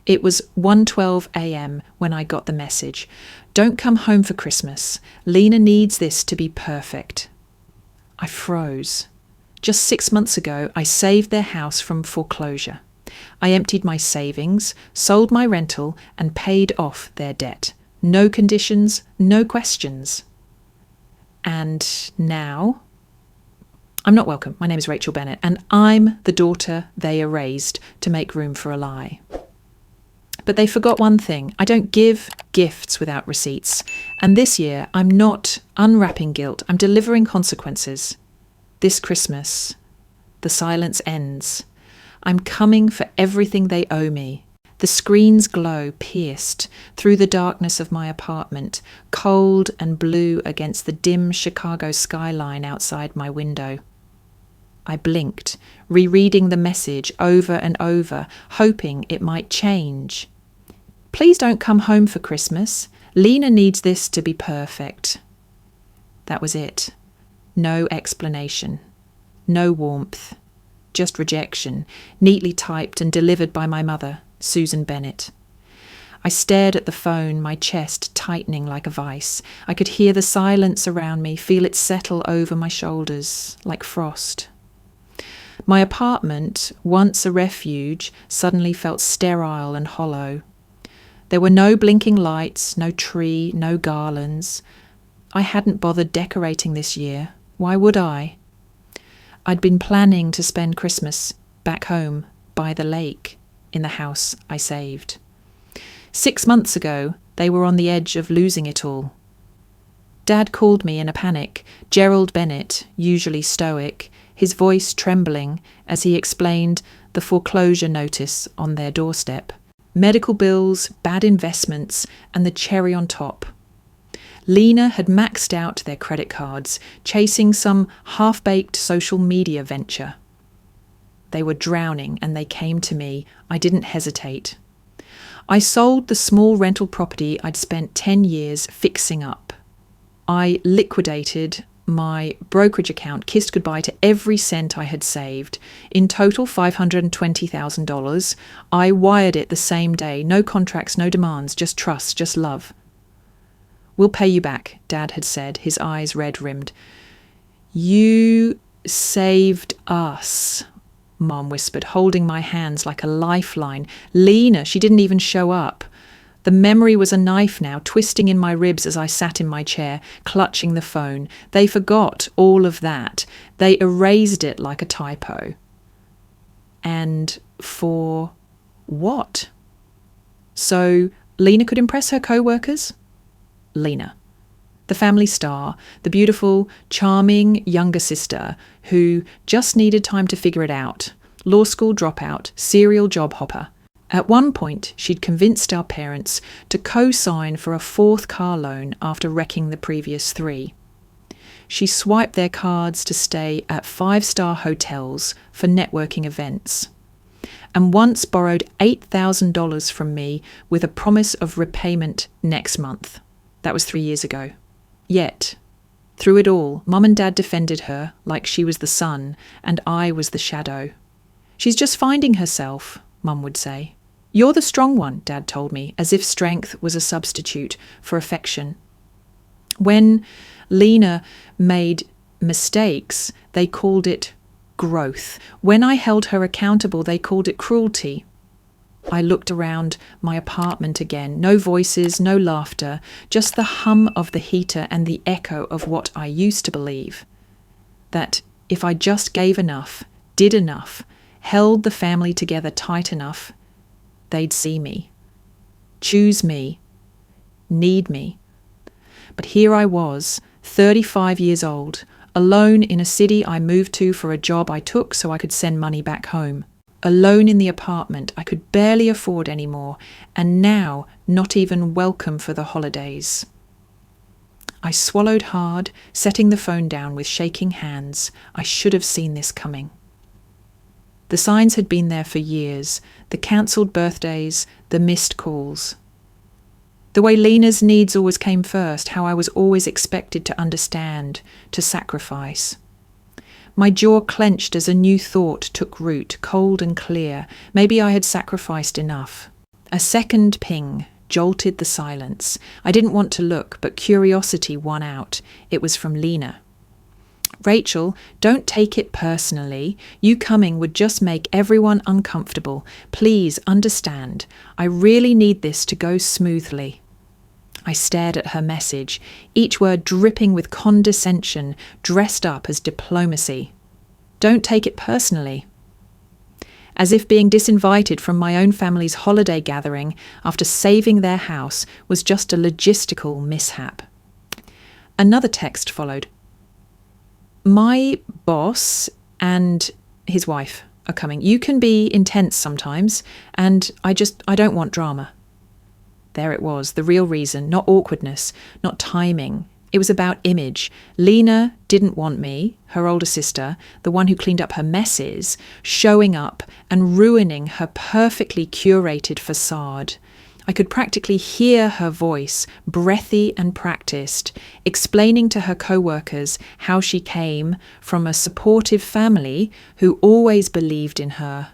It was 1:12 a.m. when I got the message. Don't come home for Christmas. Lena needs this to be perfect. I froze. Just 6 months ago, I saved their house from foreclosure. I emptied my savings, sold my rental, and paid off their debt. No conditions, no questions. And now, I'm not welcome. My name is Rachel Bennett, and I'm the daughter they erased to make room for a lie. But they forgot one thing. I don't give gifts without receipts. And this year, I'm not unwrapping guilt. I'm delivering consequences. This Christmas, the silence ends. I'm coming for everything they owe me. The screen's glow pierced through the darkness of my apartment, cold and blue against the dim Chicago skyline outside my window. I blinked, rereading the message over and over, hoping it might change. Please don't come home for Christmas. Lena needs this to be perfect. That was it. No explanation. No warmth. Just rejection, neatly typed and delivered by my mother, Susan Bennett. I stared at the phone, my chest tightening like a vice. I could hear the silence around me, feel it settle over my shoulders like frost. My apartment, once a refuge, suddenly felt sterile and hollow. There were no blinking lights, no tree, no garlands. I hadn't bothered decorating this year. Why would I? I'd been planning to spend Christmas back home by the lake in the house I saved. 6 months ago, they were on the edge of losing it all. Dad called me in a panic, Gerald Bennett, usually stoic, his voice trembling as he explained the foreclosure notice on their doorstep. Medical bills, bad investments, and the cherry on top. Lena had maxed out their credit cards, chasing some half-baked social media venture. They were drowning and they came to me. I didn't hesitate. I sold the small rental property I'd spent 10 years fixing up. I liquidated my brokerage account, kissed goodbye to every cent I had saved. In total, $520,000. I wired it the same day. No contracts, no demands, just trust, just love. We'll pay you back, Dad had said, his eyes red-rimmed. You saved us, Mom whispered, holding my hands like a lifeline. Lena, she didn't even show up. The memory was a knife now, twisting in my ribs as I sat in my chair, clutching the phone. They forgot all of that. They erased it like a typo. And for what? So Lena could impress her co-workers? Lena, the family star, the beautiful, charming younger sister who just needed time to figure it out. Law school dropout, serial job hopper. At one point, she'd convinced our parents to co-sign for a 4th car loan after wrecking the previous 3. She swiped their cards to stay at 5-star hotels for networking events, and once borrowed $8,000 from me with a promise of repayment next month. That was 3 years ago. Yet, through it all, Mum and Dad defended her like she was the sun and I was the shadow. She's just finding herself, Mum would say. You're the strong one, Dad told me, as if strength was a substitute for affection. When Lena made mistakes, they called it growth. When I held her accountable, they called it cruelty. I looked around my apartment again. No voices, no laughter, just the hum of the heater and the echo of what I used to believe. That if I just gave enough, did enough, held the family together tight enough, they'd see me, choose me, need me. But here I was, 35 years old, alone in a city I moved to for a job I took so I could send money back home. Alone in the apartment I could barely afford anymore, and now not even welcome for the holidays. I swallowed hard, setting the phone down with shaking hands. I should have seen this coming. The signs had been there for years, the cancelled birthdays, the missed calls. The way Lena's needs always came first, how I was always expected to understand, to sacrifice. My jaw clenched as a new thought took root, cold and clear. Maybe I had sacrificed enough. A second ping jolted the silence. I didn't want to look, but curiosity won out. It was from Lena. Rachel, don't take it personally. You coming would just make everyone uncomfortable. Please understand. I really need this to go smoothly. I stared at her message, each word dripping with condescension, dressed up as diplomacy. Don't take it personally. As if being disinvited from my own family's holiday gathering after saving their house was just a logistical mishap. Another text followed. My boss and his wife are coming. You can be intense sometimes, and I don't want drama. There it was, the real reason, not awkwardness, not timing. It was about image. Lena didn't want me, her older sister, the one who cleaned up her messes, showing up and ruining her perfectly curated facade. I could practically hear her voice, breathy and practiced, explaining to her co-workers how she came from a supportive family who always believed in her.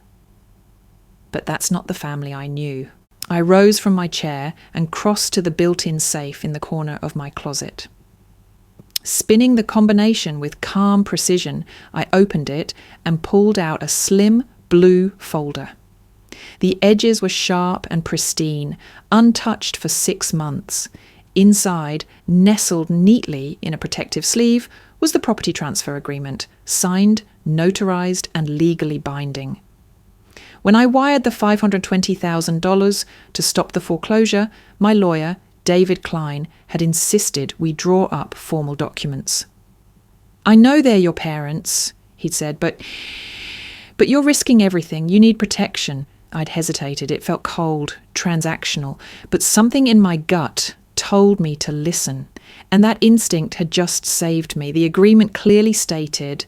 But that's not the family I knew. I rose from my chair and crossed to the built-in safe in the corner of my closet. Spinning the combination with calm precision, I opened it and pulled out a slim blue folder. The edges were sharp and pristine, untouched for 6 months. Inside, nestled neatly in a protective sleeve, was the property transfer agreement, signed, notarized, and legally binding. When I wired the $520,000 to stop the foreclosure, my lawyer, David Klein, had insisted we draw up formal documents. I know they're your parents, he'd said, but you're risking everything. You need protection. I'd hesitated. It felt cold, transactional, but something in my gut told me to listen, and that instinct had just saved me. The agreement clearly stated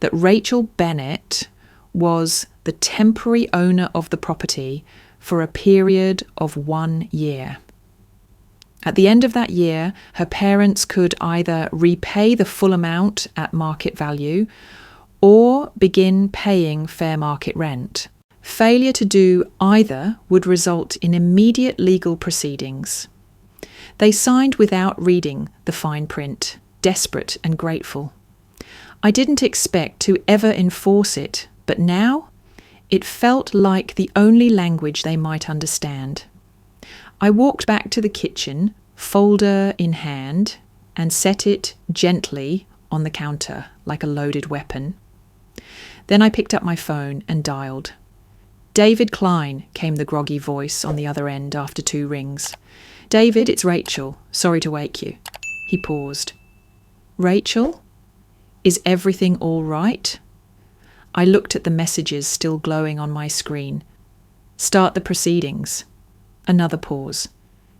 that Rachel Bennett was the temporary owner of the property for a period of 1 year. At the end of that year, her parents could either repay the full amount at market value or begin paying fair market rent. Failure to do either would result in immediate legal proceedings. They signed without reading the fine print, desperate and grateful. I didn't expect to ever enforce it, but now it felt like the only language they might understand. I walked back to the kitchen, folder in hand, and set it gently on the counter like a loaded weapon. Then I picked up my phone and dialed. David Klein, came the groggy voice on the other end after 2 rings. David, it's Rachel. Sorry to wake you. He paused. Rachel? Is everything all right? I looked at the messages still glowing on my screen. Start the proceedings. Another pause.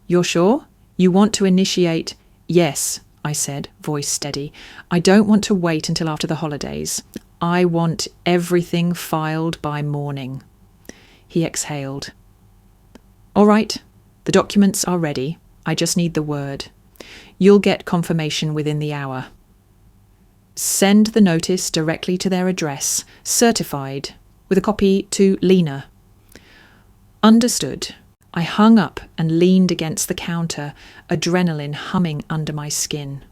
You're sure? You want to initiate? Yes, I said, voice steady. I don't want to wait until after the holidays. I want everything filed by morning. He exhaled. All right, the documents are ready. I just need the word. You'll get confirmation within the hour. Send the notice directly to their address, certified, with a copy to Lena. Understood. I hung up and leaned against the counter, adrenaline humming under my skin.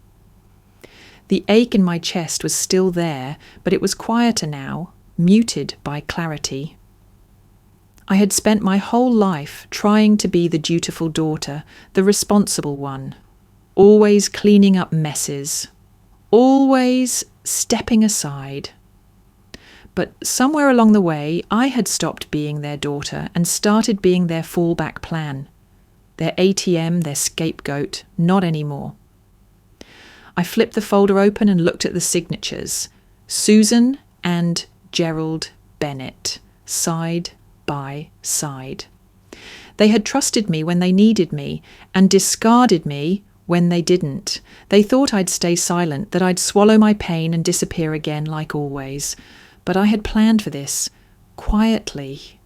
The ache in my chest was still there, but it was quieter now, muted by clarity. I had spent my whole life trying to be the dutiful daughter, the responsible one, always cleaning up messes, always stepping aside. But somewhere along the way, I had stopped being their daughter and started being their fallback plan. Their ATM, their scapegoat, not anymore. I flipped the folder open and looked at the signatures. Susan and Gerald Bennett, side by side. They had trusted me when they needed me and discarded me when they didn't. They thought I'd stay silent, that I'd swallow my pain and disappear again like always. But I had planned for this, quietly,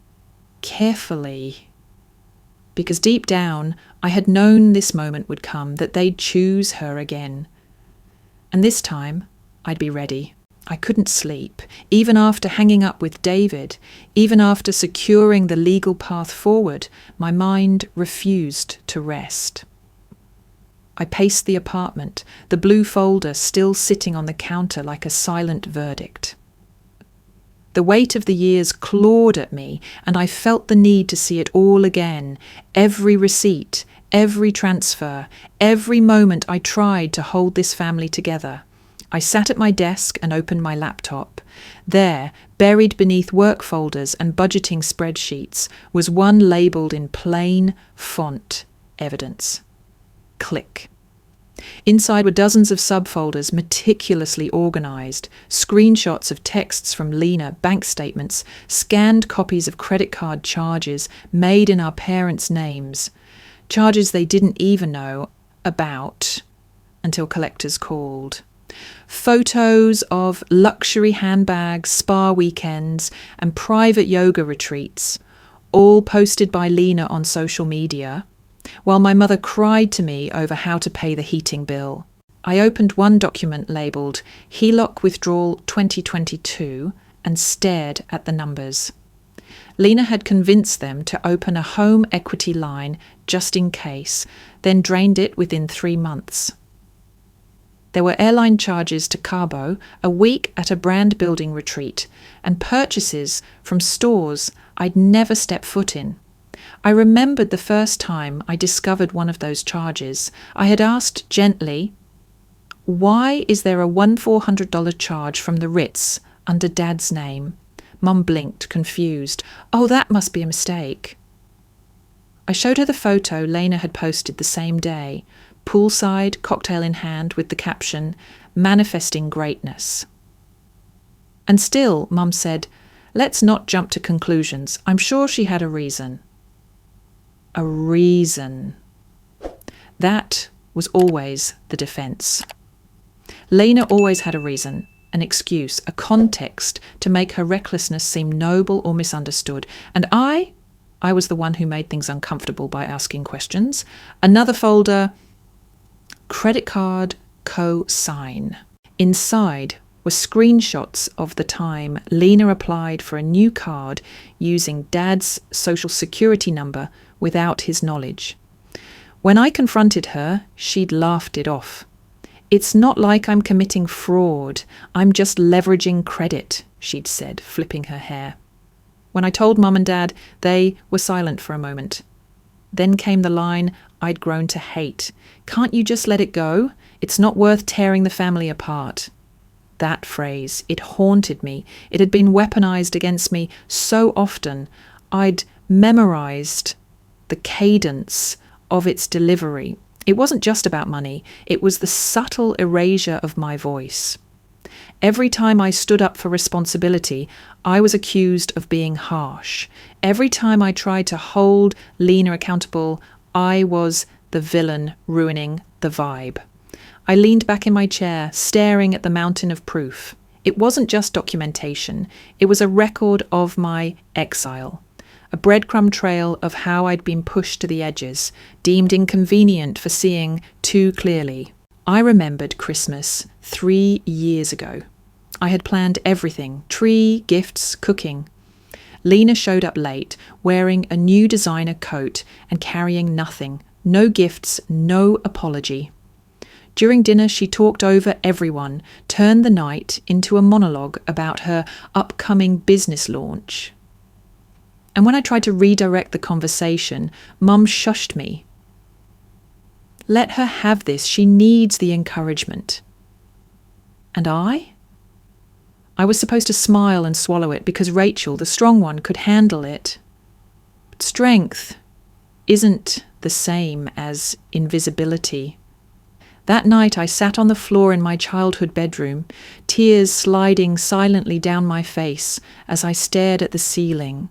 carefully. Because deep down, I had known this moment would come, that they'd choose her again. And this time, I'd be ready. I couldn't sleep, even after hanging up with David, even after securing the legal path forward. My mind refused to rest. I paced the apartment, the blue folder still sitting on the counter like a silent verdict. The weight of the years clawed at me, and I felt the need to see it all again. Every receipt, every transfer, every moment I tried to hold this family together. I sat at my desk and opened my laptop. There, buried beneath work folders and budgeting spreadsheets, was one labelled in plain font evidence. Click. Inside were dozens of subfolders meticulously organised, screenshots of texts from Lena, bank statements, scanned copies of credit card charges made in our parents' names, charges they didn't even know about until collectors called. Photos of luxury handbags, spa weekends, and private yoga retreats, all posted by Lena on social media, while my mother cried to me over how to pay the heating bill. I opened one document labelled HELOC Withdrawal 2022 and stared at the numbers. Lena had convinced them to open a home equity line just in case, then drained it within 3 months. There were airline charges to Cabo, a week at a brand building retreat, and purchases from stores I'd never stepped foot in. I remembered the first time I discovered one of those charges. I had asked gently, "Why is there a $1,400 charge from the Ritz under Dad's name?" Mum blinked, confused. "Oh, that must be a mistake." I showed her the photo Lena had posted the same day, poolside, cocktail in hand, with the caption, "Manifesting Greatness." And still, Mum said, "Let's not jump to conclusions. I'm sure she had a reason." A reason. That was always the defence. Lena always had a reason, an excuse, a context to make her recklessness seem noble or misunderstood. And I was the one who made things uncomfortable by asking questions. Another folder, credit card co-sign. Inside were screenshots of the time Lena applied for a new card using Dad's social security number without his knowledge. When I confronted her, she'd laughed it off. "It's not like I'm committing fraud. I'm just leveraging credit," she'd said, flipping her hair. When I told Mum and Dad, they were silent for a moment. Then came the line I'd grown to hate. "Can't you just let it go? It's not worth tearing the family apart." That phrase, it haunted me. It had been weaponized against me so often. I'd memorized the cadence of its delivery. It wasn't just about money. It was the subtle erasure of my voice. Every time I stood up for responsibility, I was accused of being harsh. Every time I tried to hold Lena accountable, I was the villain ruining the vibe. I leaned back in my chair, staring at the mountain of proof. It wasn't just documentation. It was a record of my exile. A breadcrumb trail of how I'd been pushed to the edges, deemed inconvenient for seeing too clearly. I remembered Christmas 3 years ago. I had planned everything: tree, gifts, cooking. Lena showed up late, wearing a new designer coat and carrying nothing. No gifts, no apology. During dinner, she talked over everyone, turned the night into a monologue about her upcoming business launch. And when I tried to redirect the conversation, Mum shushed me. "Let her have this. She needs the encouragement." And I was supposed to smile and swallow it because Rachel, the strong one, could handle it. But strength isn't the same as invisibility. That night I sat on the floor in my childhood bedroom, tears sliding silently down my face as I stared at the ceiling,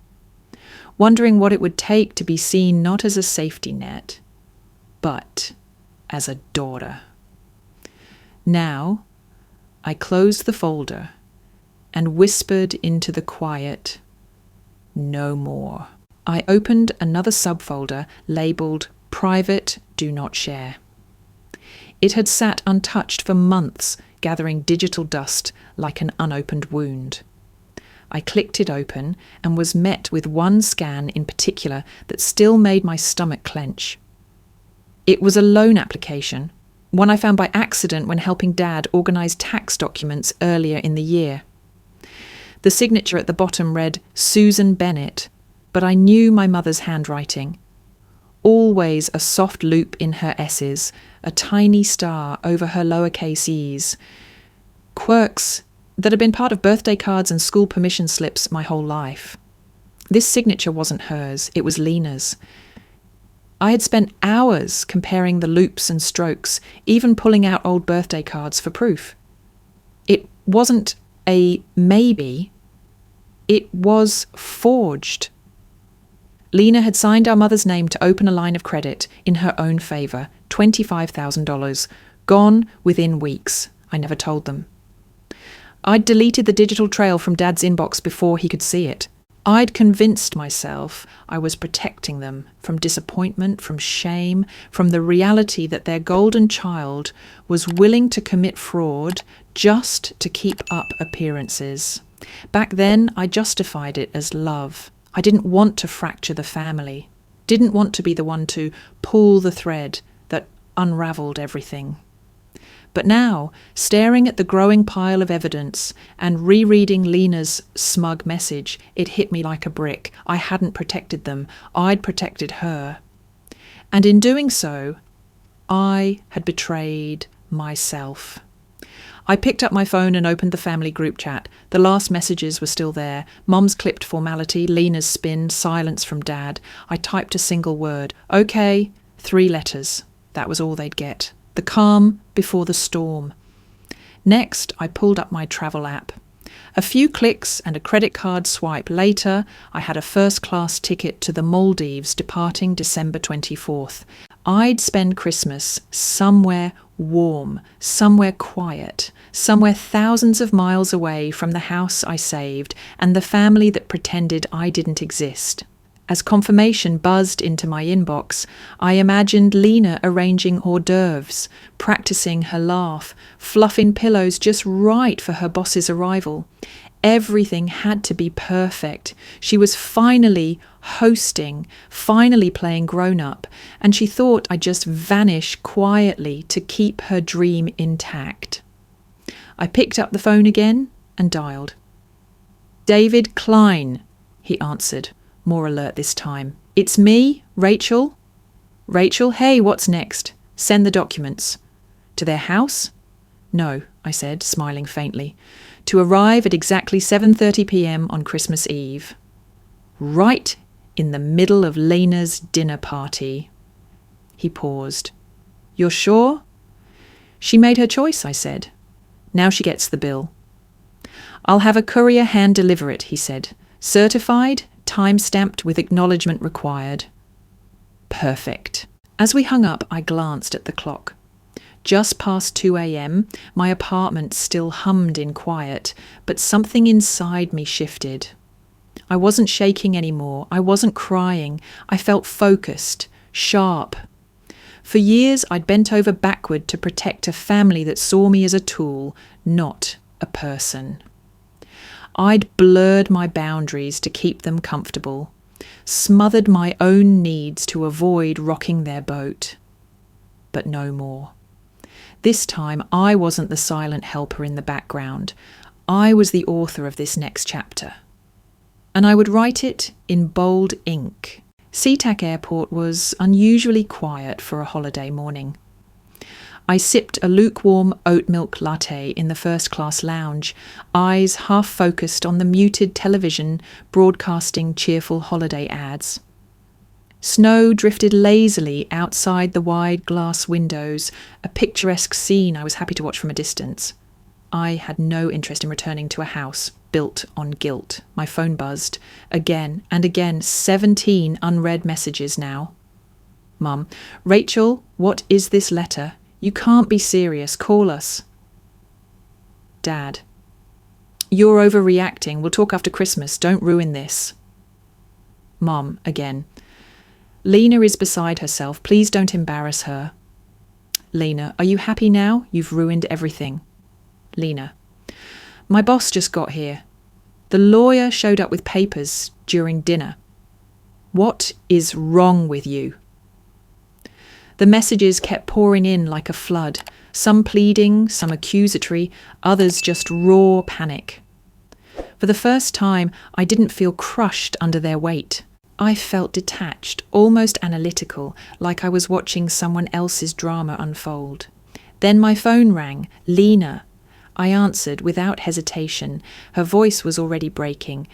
wondering what it would take to be seen not as a safety net, but as a daughter. Now, I closed the folder and whispered into the quiet, "No more." I opened another subfolder labelled Private Do Not Share. It had sat untouched for months, gathering digital dust like an unopened wound. I clicked it open and was met with one scan in particular that still made my stomach clench. It was a loan application, one I found by accident when helping Dad organise tax documents earlier in the year. The signature at the bottom read Susan Bennett, but I knew my mother's handwriting. Always a soft loop in her S's, a tiny star over her lowercase e's. Quirks that had been part of birthday cards and school permission slips my whole life. This signature wasn't hers, it was Lena's. I had spent hours comparing the loops and strokes, even pulling out old birthday cards for proof. It wasn't a maybe, it was forged. Lena had signed our mother's name to open a line of credit in her own favour, $25,000, gone within weeks. I never told them. I'd deleted the digital trail from Dad's inbox before he could see it. I'd convinced myself I was protecting them from disappointment, from shame, from the reality that their golden child was willing to commit fraud just to keep up appearances. Back then, I justified it as love. I didn't want to fracture the family, didn't want to be the one to pull the thread that unravelled everything. But now, staring at the growing pile of evidence and rereading Lena's smug message, it hit me like a brick. I hadn't protected them. I'd protected her. And in doing so, I had betrayed myself. I picked up my phone and opened the family group chat. The last messages were still there. Mum's clipped formality, Lena's spin, silence from Dad. I typed a single word. Okay, 3 letters. That was all they'd get. The calm before the storm. Next, I pulled up my travel app. A few clicks and a credit card swipe later, I had a first-class ticket to the Maldives departing December 24th. I'd spend Christmas somewhere warm, somewhere quiet, somewhere thousands of miles away from the house I saved and the family that pretended I didn't exist. As confirmation buzzed into my inbox, I imagined Lena arranging hors d'oeuvres, practicing her laugh, fluffing pillows just right for her boss's arrival. Everything had to be perfect. She was finally hosting, finally playing grown-up, and she thought I'd just vanish quietly to keep her dream intact. I picked up the phone again and dialed. "David Klein," he answered, more alert this time. "It's me, Rachel." "Rachel, hey, what's next?" "Send the documents." "To their house?" "No," I said, smiling faintly. "To arrive at exactly 7:30 p.m. on Christmas Eve. Right in the middle of Lena's dinner party." He paused. "You're sure?" "She made her choice," I said. "Now she gets the bill." "I'll have a courier hand deliver it," he said. "Certified, time-stamped with acknowledgement required." Perfect. As we hung up, I glanced at the clock. Just past 2 a.m, my apartment still hummed in quiet, but something inside me shifted. I wasn't shaking anymore. I wasn't crying. I felt focused, sharp. For years, I'd bent over backward to protect a family that saw me as a tool, not a person. I'd blurred my boundaries to keep them comfortable, smothered my own needs to avoid rocking their boat. But no more. This time, I wasn't the silent helper in the background. I was the author of this next chapter. And I would write it in bold ink. SeaTac Airport was unusually quiet for a holiday morning. I sipped a lukewarm oat milk latte in the first-class lounge, eyes half-focused on the muted television broadcasting cheerful holiday ads. Snow drifted lazily outside the wide glass windows, a picturesque scene I was happy to watch from a distance. I had no interest in returning to a house built on guilt. My phone buzzed. Again and again, 17 unread messages now. "Mum, Rachel, what is this letter? You can't be serious. Call us." "Dad, you're overreacting. We'll talk after Christmas. Don't ruin this." "Mum," again. "Lena is beside herself. Please don't embarrass her." "Lena, are you happy now? You've ruined everything." Lena. My boss just got here. The lawyer showed up with papers during dinner. What is wrong with you? The messages kept pouring in like a flood, some pleading, some accusatory, others just raw panic. For the first time, I didn't feel crushed under their weight. I felt detached, almost analytical, like I was watching someone else's drama unfold. Then my phone rang. Lena. I answered without hesitation. Her voice was already breaking.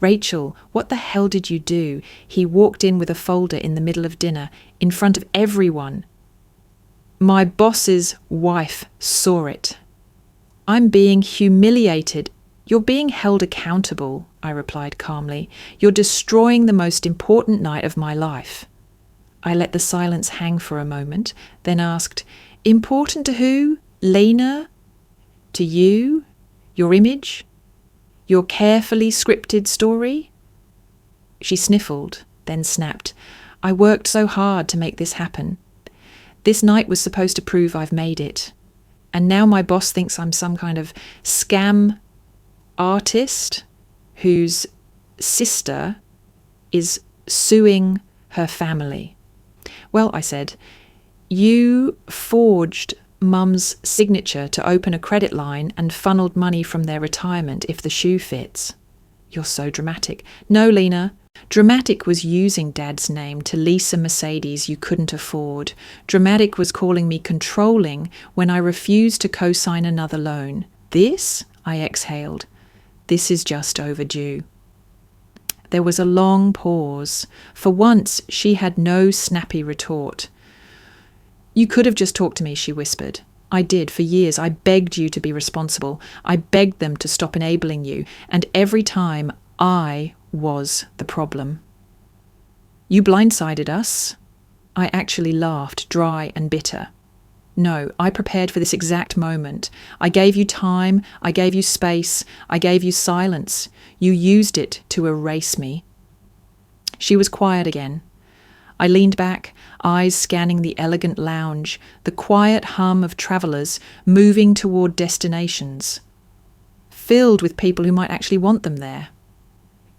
Rachel, what the hell did you do? He walked in with a folder in the middle of dinner, in front of everyone. My boss's wife saw it. I'm being humiliated. You're being held accountable, I replied calmly. You're destroying the most important night of my life. I let the silence hang for a moment, then asked, important to who? Lena? To you? Your image? Your carefully scripted story? She sniffled, then snapped. I worked so hard to make this happen. This night was supposed to prove I've made it. And now my boss thinks I'm some kind of scam artist whose sister is suing her family. Well, I said, you forged Mum's signature to open a credit line and funneled money from their retirement if the shoe fits. You're so dramatic. No, Lena. Dramatic was using Dad's name to lease a Mercedes you couldn't afford. Dramatic was calling me controlling when I refused to co-sign another loan. This, I exhaled, this is just overdue. There was a long pause. For once, she had no snappy retort. You could have just talked to me, she whispered. I did for years. I begged you to be responsible. I begged them to stop enabling you. And every time I was the problem. You blindsided us. I actually laughed, dry and bitter. No, I prepared for this exact moment. I gave you time. I gave you space. I gave you silence. You used it to erase me. She was quiet again. I leaned back, eyes scanning the elegant lounge, the quiet hum of travellers moving toward destinations, filled with people who might actually want them there.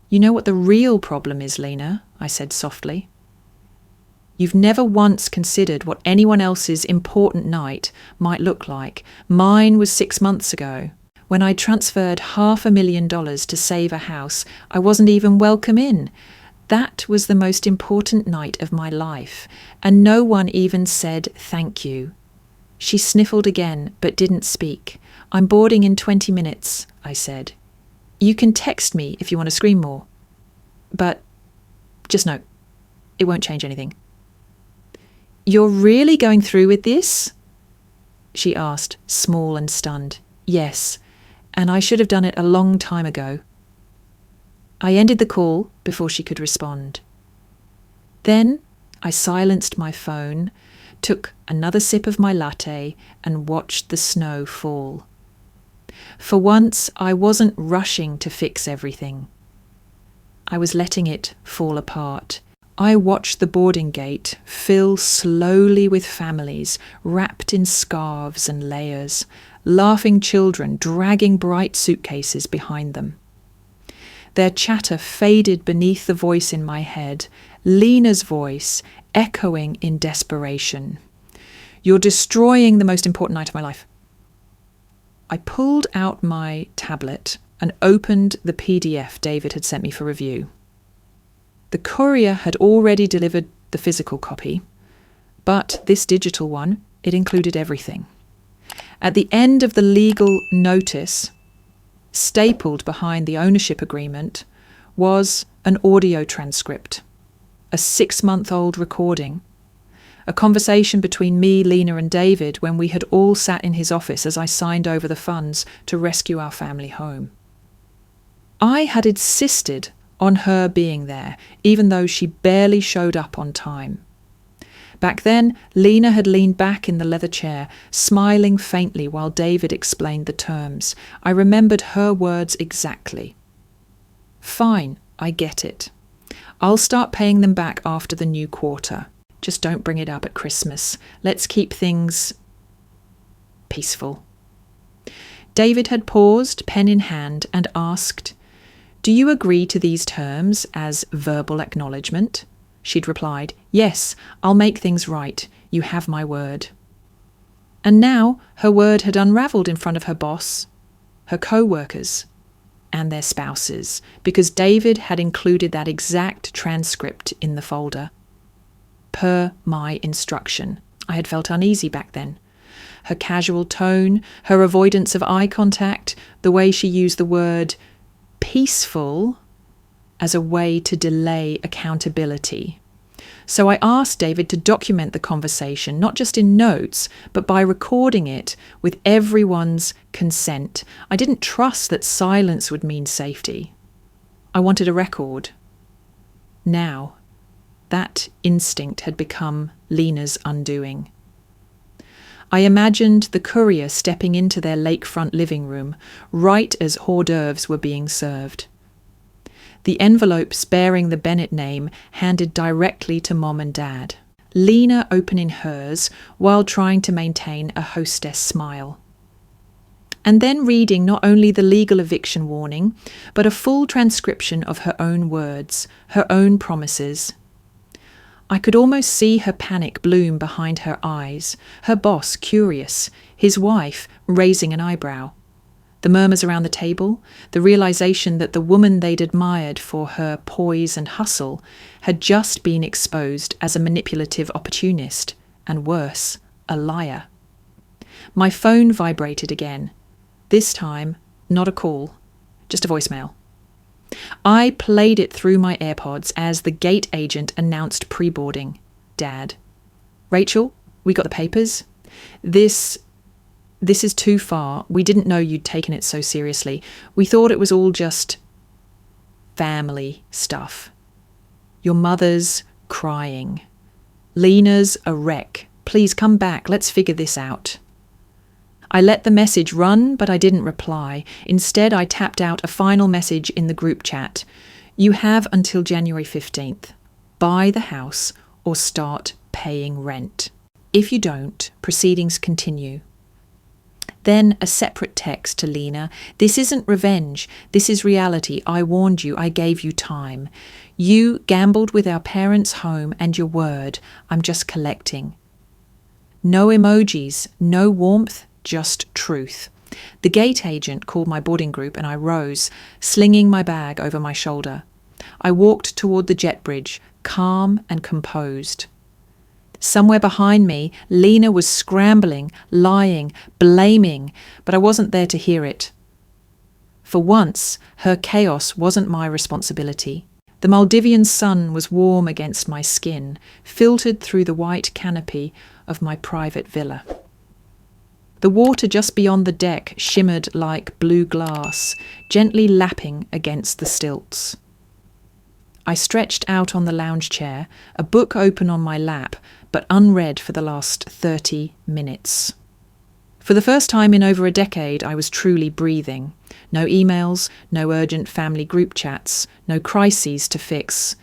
You know what the real problem is, Lena, I said softly. You've never once considered what anyone else's important night might look like. Mine was 6 months ago. When I transferred $500,000 to save a house, I wasn't even welcome in. That was the most important night of my life, and no one even said thank you. She sniffled again, but didn't speak. I'm boarding in 20 minutes, I said. You can text me if you want to scream more. But just know, it won't change anything. You're really going through with this? She asked, small and stunned. Yes, and I should have done it a long time ago. I ended the call before she could respond. Then I silenced my phone, took another sip of my latte, and watched the snow fall. For once, I wasn't rushing to fix everything. I was letting it fall apart. I watched the boarding gate fill slowly with families wrapped in scarves and layers, laughing children dragging bright suitcases behind them. Their chatter faded beneath the voice in my head, Lena's voice echoing in desperation. You're destroying the most important night of my life. I pulled out my tablet and opened the PDF David had sent me for review. The courier had already delivered the physical copy, but this digital one, it included everything. At the end of the legal notice, stapled behind the ownership agreement, was an audio transcript, a 6-month-old recording, a conversation between me, Lena and David when we had all sat in his office as I signed over the funds to rescue our family home. I had insisted on her being there, even though she barely showed up on time. Back then, Lena had leaned back in the leather chair, smiling faintly while David explained the terms. I remembered her words exactly. Fine, I get it. I'll start paying them back after the new quarter. Just don't bring it up at Christmas. Let's keep things peaceful. David had paused, pen in hand, and asked, "Do you agree to these terms as verbal acknowledgement?" She'd replied, "Yes, I'll make things right. You have my word." And now her word had unravelled in front of her boss, her co-workers, and their spouses, because David had included that exact transcript in the folder. Per my instruction. I had felt uneasy back then. Her casual tone, her avoidance of eye contact, the way she used the word peaceful as a way to delay accountability. So I asked David to document the conversation, not just in notes, but by recording it with everyone's consent. I didn't trust that silence would mean safety. I wanted a record. Now, that instinct had become Lena's undoing. I imagined the courier stepping into their lakefront living room right as hors d'oeuvres were being served. The envelopes bearing the Bennett name handed directly to Mom and Dad. Lena opening hers while trying to maintain a hostess smile. And then reading not only the legal eviction warning, but a full transcription of her own words, her own promises. I could almost see her panic bloom behind her eyes, her boss curious, his wife raising an eyebrow. The murmurs around the table, the realization that the woman they'd admired for her poise and hustle had just been exposed as a manipulative opportunist, and worse, a liar. My phone vibrated again. This time, not a call, just a voicemail. I played it through my AirPods as the gate agent announced pre-boarding. Dad. "Rachel, we got the papers. This is too far. We didn't know you'd taken it so seriously. We thought it was all just family stuff. Your mother's crying. Lena's a wreck. Please come back. Let's figure this out." I let the message run, but I didn't reply. Instead, I tapped out a final message in the group chat. "You have until January 15th. Buy the house or start paying rent. If you don't, proceedings continue." Then a separate text to Lena. "This isn't revenge. This is reality. I warned you. I gave you time. You gambled with our parents' home and your word. I'm just collecting." No emojis, no warmth, just truth. The gate agent called my boarding group and I rose, slinging my bag over my shoulder. I walked toward the jet bridge, calm and composed. Somewhere behind me, Lena was scrambling, lying, blaming, but I wasn't there to hear it. For once, her chaos wasn't my responsibility. The Maldivian sun was warm against my skin, filtered through the white canopy of my private villa. The water just beyond the deck shimmered like blue glass, gently lapping against the stilts. I stretched out on the lounge chair, a book open on my lap, but unread for the last 30 minutes. For the first time in over a decade, I was truly breathing. No emails, no urgent family group chats, no crises to fix.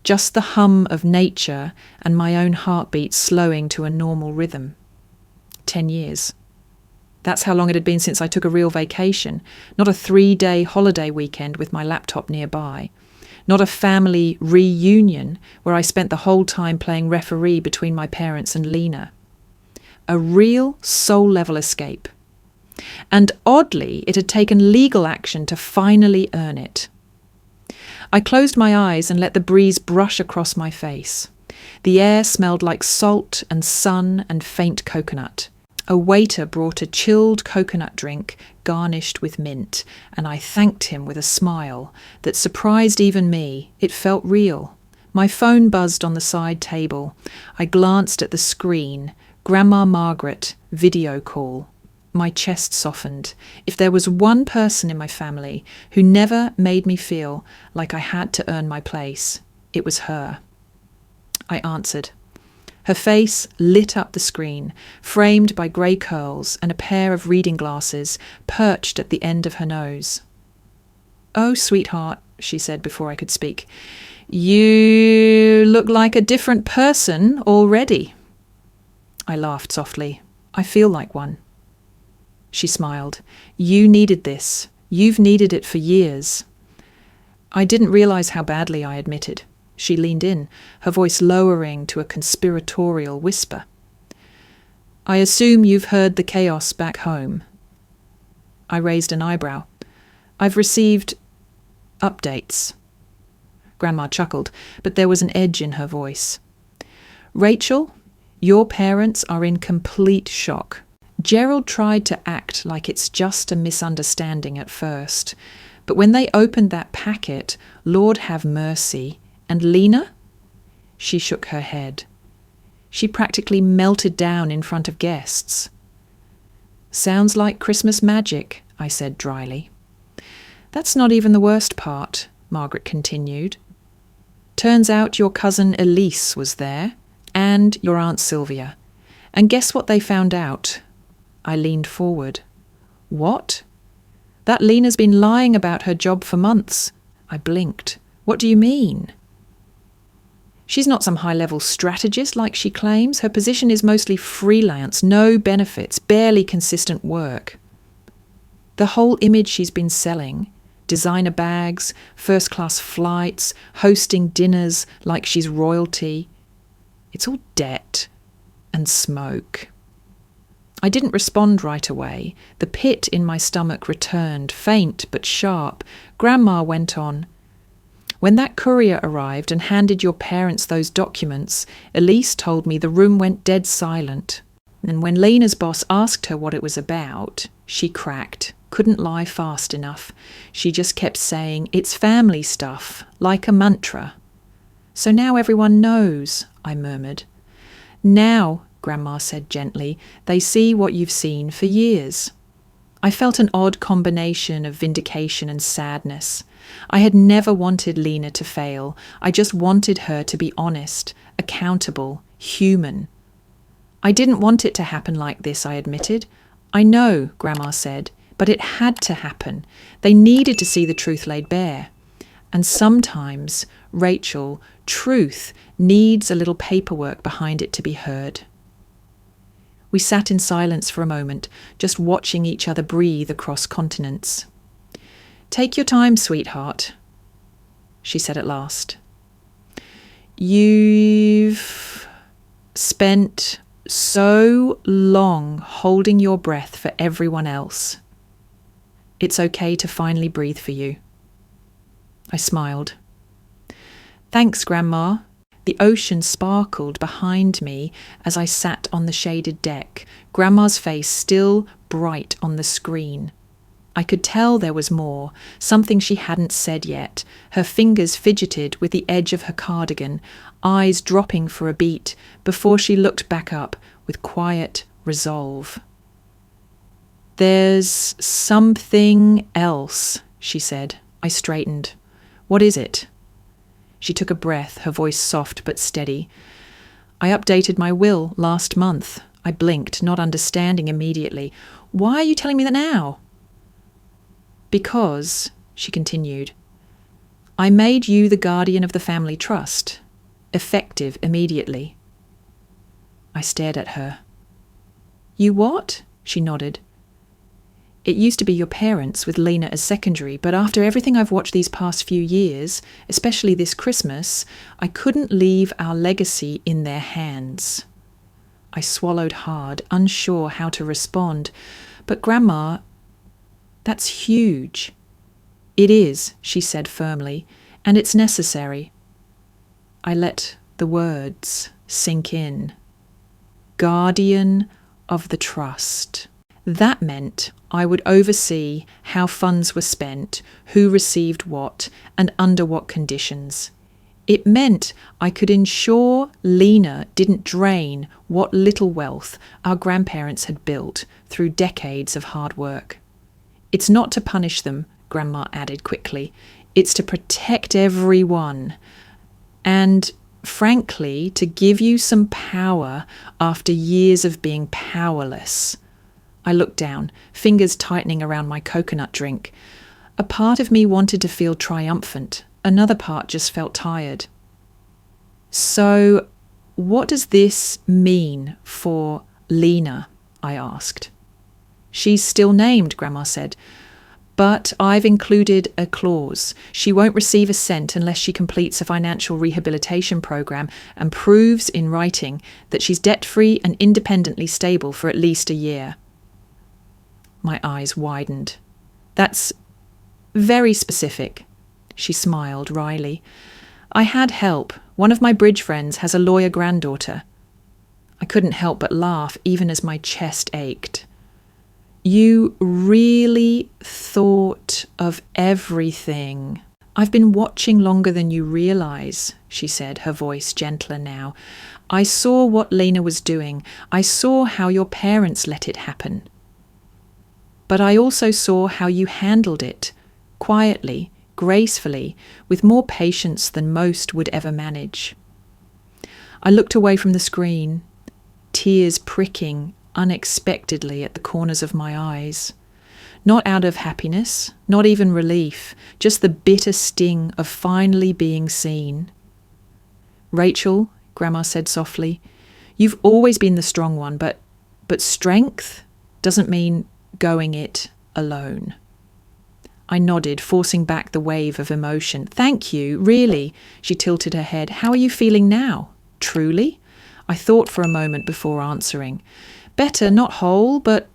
Just the hum of nature and my own heartbeat slowing to a normal rhythm. 10 years. That's how long it had been since I took a real vacation, not a 3-day holiday weekend with my laptop nearby. Not a family reunion where I spent the whole time playing referee between my parents and Lena. A real soul-level escape. And oddly, it had taken legal action to finally earn it. I closed my eyes and let the breeze brush across my face. The air smelled like salt and sun and faint coconut. A waiter brought a chilled coconut drink garnished with mint, and I thanked him with a smile that surprised even me. It felt real. My phone buzzed on the side table. I glanced at the screen. Grandma Margaret, video call. My chest softened. If there was one person in my family who never made me feel like I had to earn my place, it was her. I answered. Her face lit up the screen, framed by grey curls and a pair of reading glasses perched at the end of her nose. "Oh, sweetheart," she said before I could speak, "you look like a different person already." I laughed softly. "I feel like one." She smiled. You needed this. You've needed it for years. I didn't realize how badly, I admitted. She leaned in, her voice lowering to a conspiratorial whisper. I assume you've heard the chaos back home. I raised an eyebrow. I've received updates. Grandma chuckled, but there was an edge in her voice. Rachel, your parents are in complete shock. Gerald tried to act like it's just a misunderstanding at first, but when they opened that packet, Lord have mercy, and Lena? She shook her head. She practically melted down in front of guests. Sounds like Christmas magic, I said dryly. That's not even the worst part, Margaret continued. Turns out your cousin Elise was there, and your Aunt Sylvia. And guess what they found out? I leaned forward. What? That Lena's been lying about her job for months. I blinked. What do you mean? She's not some high-level strategist like she claims. Her position is mostly freelance, no benefits, barely consistent work. The whole image she's been selling, designer bags, first-class flights, hosting dinners like she's royalty, it's all debt and smoke. I didn't respond right away. The pit in my stomach returned, faint but sharp. Grandma went on. When that courier arrived and handed your parents those documents, Elise told me the room went dead silent. And when Lena's boss asked her what it was about, she cracked. Couldn't lie fast enough. She just kept saying, it's family stuff, like a mantra. So now everyone knows, I murmured. Now, Grandma said gently, they see what you've seen for years. I felt an odd combination of vindication and sadness. I had never wanted Lena to fail. I just wanted her to be honest, accountable, human. I didn't want it to happen like this, I admitted. I know, Grandma said, but it had to happen. They needed to see the truth laid bare. And sometimes, Rachel, truth needs a little paperwork behind it to be heard. We sat in silence for a moment, just watching each other breathe across continents. Take your time, sweetheart, she said at last. You've spent so long holding your breath for everyone else. It's okay to finally breathe for you. I smiled. Thanks, Grandma. The ocean sparkled behind me as I sat on the shaded deck, Grandma's face still bright on the screen. I could tell there was more, something she hadn't said yet. Her fingers fidgeted with the edge of her cardigan, eyes dropping for a beat, before she looked back up with quiet resolve. There's something else, she said. I straightened. What is it? She took a breath, her voice soft but steady. I updated my will last month. I blinked, not understanding immediately. Why are you telling me that now? Because, she continued, I made you the guardian of the family trust, effective immediately. I stared at her. You what? She nodded. It used to be your parents with Lena as secondary, but after everything I've watched these past few years, especially this Christmas, I couldn't leave our legacy in their hands. I swallowed hard, unsure how to respond. But Grandma, that's huge. It is, she said firmly, and it's necessary. I let the words sink in. Guardian of the trust. That meant I would oversee how funds were spent, who received what, and under what conditions. It meant I could ensure Lena didn't drain what little wealth our grandparents had built through decades of hard work. It's not to punish them, Grandma added quickly. It's to protect everyone. And, frankly, to give you some power after years of being powerless. I looked down, fingers tightening around my coconut drink. A part of me wanted to feel triumphant. Another part just felt tired. So, what does this mean for Lena? I asked. She's still named, Grandma said. But I've included a clause. She won't receive a cent unless she completes a financial rehabilitation program and proves in writing that she's debt-free and independently stable for at least a year. My eyes widened. That's very specific. She smiled wryly. I had help. One of my bridge friends has a lawyer granddaughter. I couldn't help but laugh, even as my chest ached. You really thought of everything. I've been watching longer than you realise, she said, her voice gentler now. I saw what Lena was doing. I saw how your parents let it happen. But I also saw how you handled it, quietly, gracefully, with more patience than most would ever manage. I looked away from the screen, tears pricking unexpectedly at the corners of my eyes. Not out of happiness, not even relief, just the bitter sting of finally being seen. Rachel, Grandma said softly, you've always been the strong one, but strength doesn't mean going it alone. I nodded, forcing back the wave of emotion. Thank you, really. She tilted her head. How are you feeling now? Truly? I thought for a moment before answering. Better, not whole, but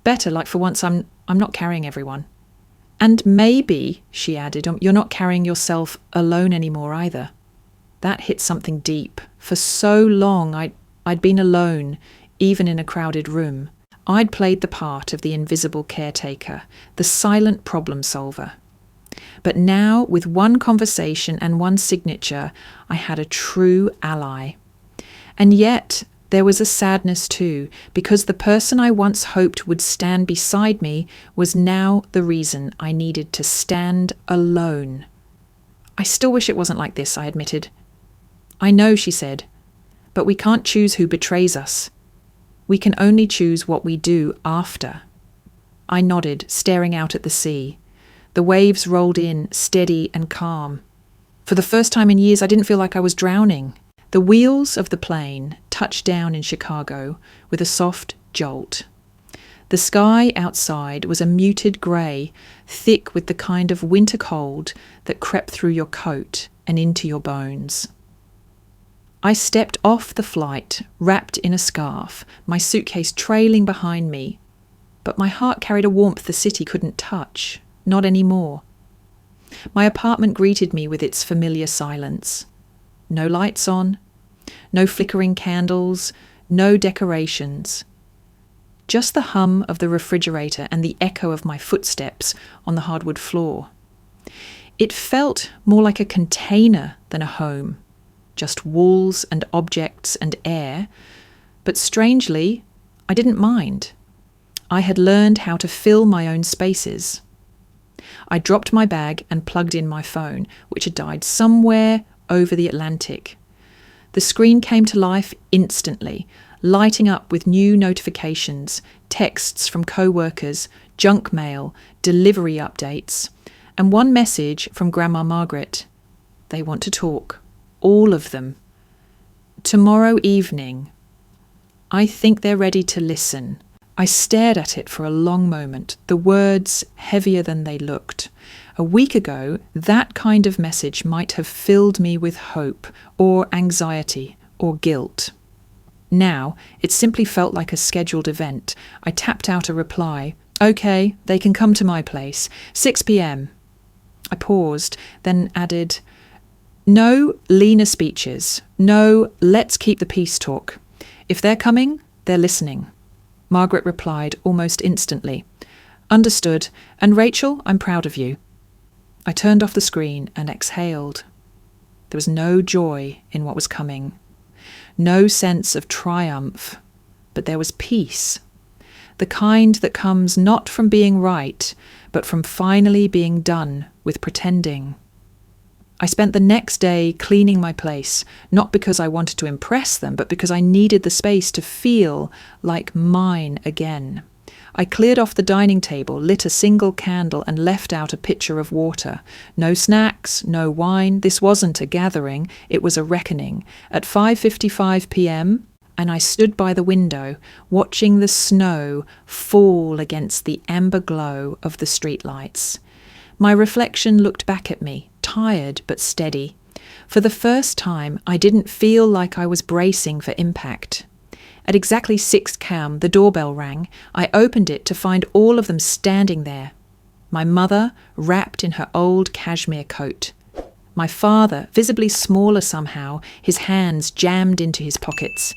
better, like for once I'm not carrying everyone. And maybe, she added, you're not carrying yourself alone anymore either. That hit something deep. For so long I'd been alone, even in a crowded room. I'd played the part of the invisible caretaker, the silent problem solver. But now, with one conversation and one signature, I had a true ally. And yet, there was a sadness too, because the person I once hoped would stand beside me was now the reason I needed to stand alone. I still wish it wasn't like this, I admitted. I know, she said, but we can't choose who betrays us. We can only choose what we do after. I nodded, staring out at the sea. The waves rolled in, steady and calm. For the first time in years, I didn't feel like I was drowning. The wheels of the plane touched down in Chicago with a soft jolt. The sky outside was a muted grey, thick with the kind of winter cold that crept through your coat and into your bones. I stepped off the flight, wrapped in a scarf, my suitcase trailing behind me. But my heart carried a warmth the city couldn't touch, not anymore. My apartment greeted me with its familiar silence. No lights on, no flickering candles, no decorations. Just the hum of the refrigerator and the echo of my footsteps on the hardwood floor. It felt more like a container than a home. Just walls and objects and air, but strangely, I didn't mind. I had learned how to fill my own spaces. I dropped my bag and plugged in my phone, which had died somewhere over the Atlantic. The screen came to life instantly, lighting up with new notifications, texts from co-workers, junk mail, delivery updates, and one message from Grandma Margaret. They want to talk. All of them. Tomorrow evening. I think they're ready to listen. I stared at it for a long moment, the words heavier than they looked. A week ago, that kind of message might have filled me with hope, or anxiety, or guilt. Now, it simply felt like a scheduled event. I tapped out a reply. Okay, they can come to my place. 6 p.m. I paused, then added, no Lena speeches. No, let's keep the peace talk. If they're coming, they're listening. Margaret replied almost instantly. Understood. And Rachel, I'm proud of you. I turned off the screen and exhaled. There was no joy in what was coming. No sense of triumph. But there was peace. The kind that comes not from being right, but from finally being done with pretending. I spent the next day cleaning my place, not because I wanted to impress them, but because I needed the space to feel like mine again. I cleared off the dining table, lit a single candle, and left out a pitcher of water. No snacks, no wine. This wasn't a gathering, it was a reckoning. At 5:55 p.m., and I stood by the window, watching the snow fall against the amber glow of the streetlights. My reflection looked back at me, tired but steady. For the first time, I didn't feel like I was bracing for impact. At exactly 6 km, the doorbell rang. I opened it to find all of them standing there. My mother, wrapped in her old cashmere coat. My father, visibly smaller somehow, his hands jammed into his pockets.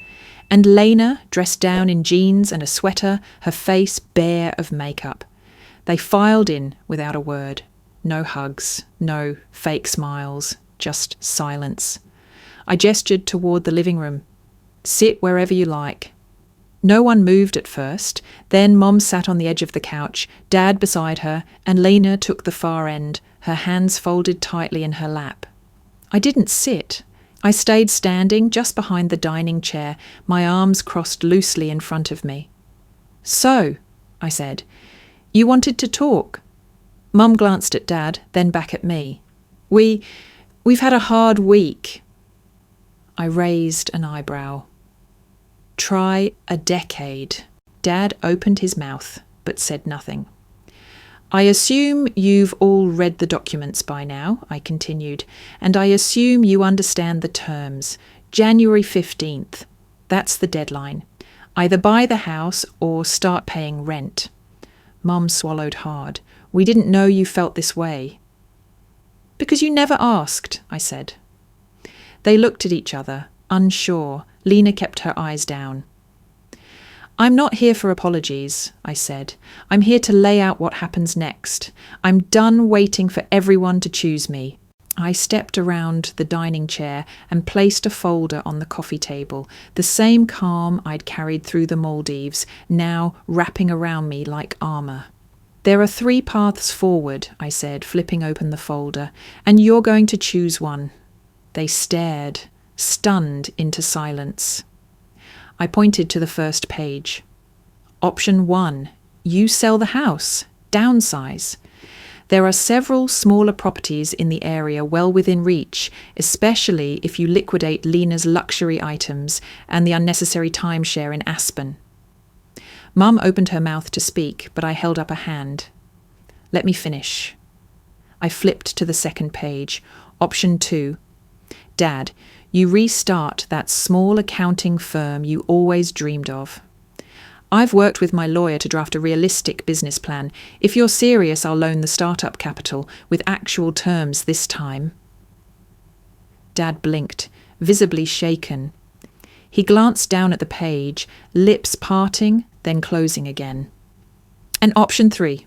And Lena, dressed down in jeans and a sweater, her face bare of makeup. They filed in without a word. No hugs, no fake smiles, just silence. I gestured toward the living room. Sit wherever you like. No one moved at first. Then Mom sat on the edge of the couch, Dad beside her, and Lena took the far end, her hands folded tightly in her lap. I didn't sit. I stayed standing just behind the dining chair, my arms crossed loosely in front of me. So, I said, you wanted to talk? Mum glanced at Dad, then back at me. We've had a hard week. I raised an eyebrow. Try a decade. Dad opened his mouth, but said nothing. I assume you've all read the documents by now, I continued, and I assume you understand the terms. January 15th. That's the deadline. Either buy the house or start paying rent. Mum swallowed hard. We didn't know you felt this way. Because you never asked, I said. They looked at each other, unsure. Lena kept her eyes down. I'm not here for apologies, I said. I'm here to lay out what happens next. I'm done waiting for everyone to choose me. I stepped around the dining chair and placed a folder on the coffee table, the same calm I'd carried through the Maldives, now wrapping around me like armour. There are 3 paths forward, I said, flipping open the folder, and you're going to choose one. They stared, stunned into silence. I pointed to the first page. Option 1, you sell the house, downsize. There are several smaller properties in the area well within reach, especially if you liquidate Lena's luxury items and the unnecessary timeshare in Aspen. Mum opened her mouth to speak, but I held up a hand. Let me finish. I flipped to the second page. Option 2. Dad, you restart that small accounting firm you always dreamed of. I've worked with my lawyer to draft a realistic business plan. If you're serious, I'll loan the startup capital with actual terms this time. Dad blinked, visibly shaken. He glanced down at the page, lips parting, then closing again. And option 3.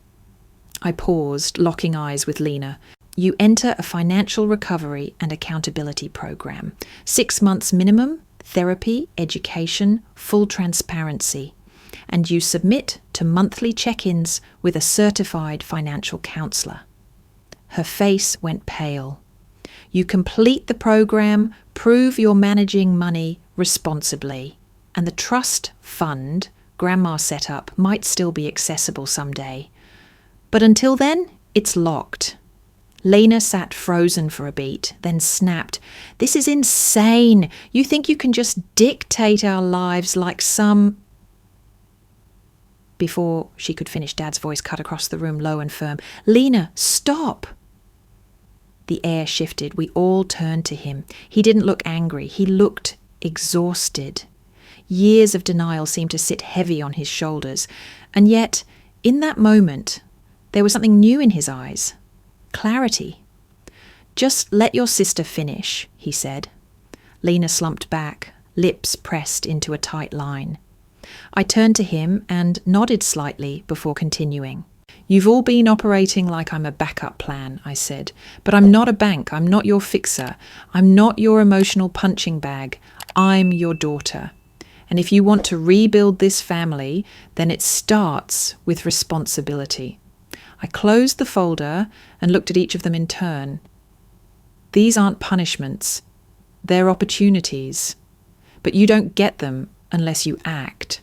I paused, locking eyes with Lena. You enter a financial recovery and accountability program. 6 months minimum, therapy, education, full transparency. And you submit to monthly check-ins with a certified financial counsellor. Her face went pale. You complete the program, prove you're managing money responsibly, and the trust fund Grandma set up might still be accessible someday. But until then, it's locked. Lena sat frozen for a beat, then snapped. This is insane. You think you can just dictate our lives like some... Before she could finish, Dad's voice cut across the room, low and firm. Lena, stop! The air shifted. We all turned to him. He didn't look angry. He looked exhausted. Years of denial seemed to sit heavy on his shoulders. And yet, in that moment, there was something new in his eyes. Clarity. Just let your sister finish, he said. Lena slumped back, lips pressed into a tight line. I turned to him and nodded slightly before continuing. You've all been operating like I'm a backup plan, I said. But I'm not a bank. I'm not your fixer. I'm not your emotional punching bag. I'm your daughter. And if you want to rebuild this family, then it starts with responsibility. I closed the folder and looked at each of them in turn. These aren't punishments. They're opportunities. But you don't get them unless you act.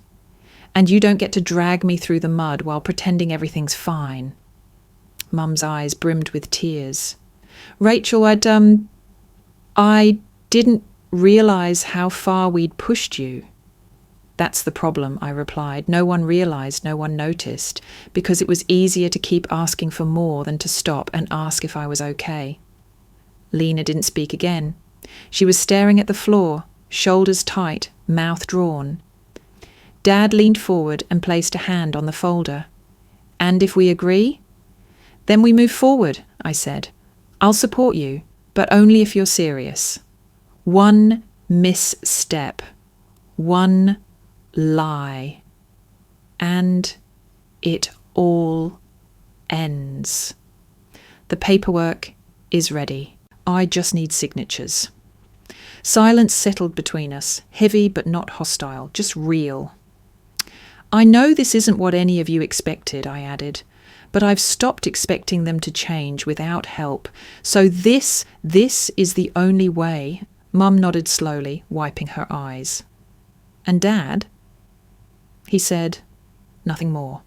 And you don't get to drag me through the mud while pretending everything's fine. Mum's eyes brimmed with tears. Rachel, I didn't realise how far we'd pushed you. That's the problem, I replied. No one realised, no one noticed, because it was easier to keep asking for more than to stop and ask if I was okay. Lena didn't speak again. She was staring at the floor, shoulders tight, mouth drawn. Dad leaned forward and placed a hand on the folder. And if we agree? Then we move forward, I said. I'll support you, but only if you're serious. One misstep. One lie. And it all ends. The paperwork is ready. I just need signatures. Silence settled between us, heavy but not hostile, just real. I know this isn't what any of you expected, I added, but I've stopped expecting them to change without help. So this is the only way. Mum nodded slowly, wiping her eyes. And Dad? He said nothing more.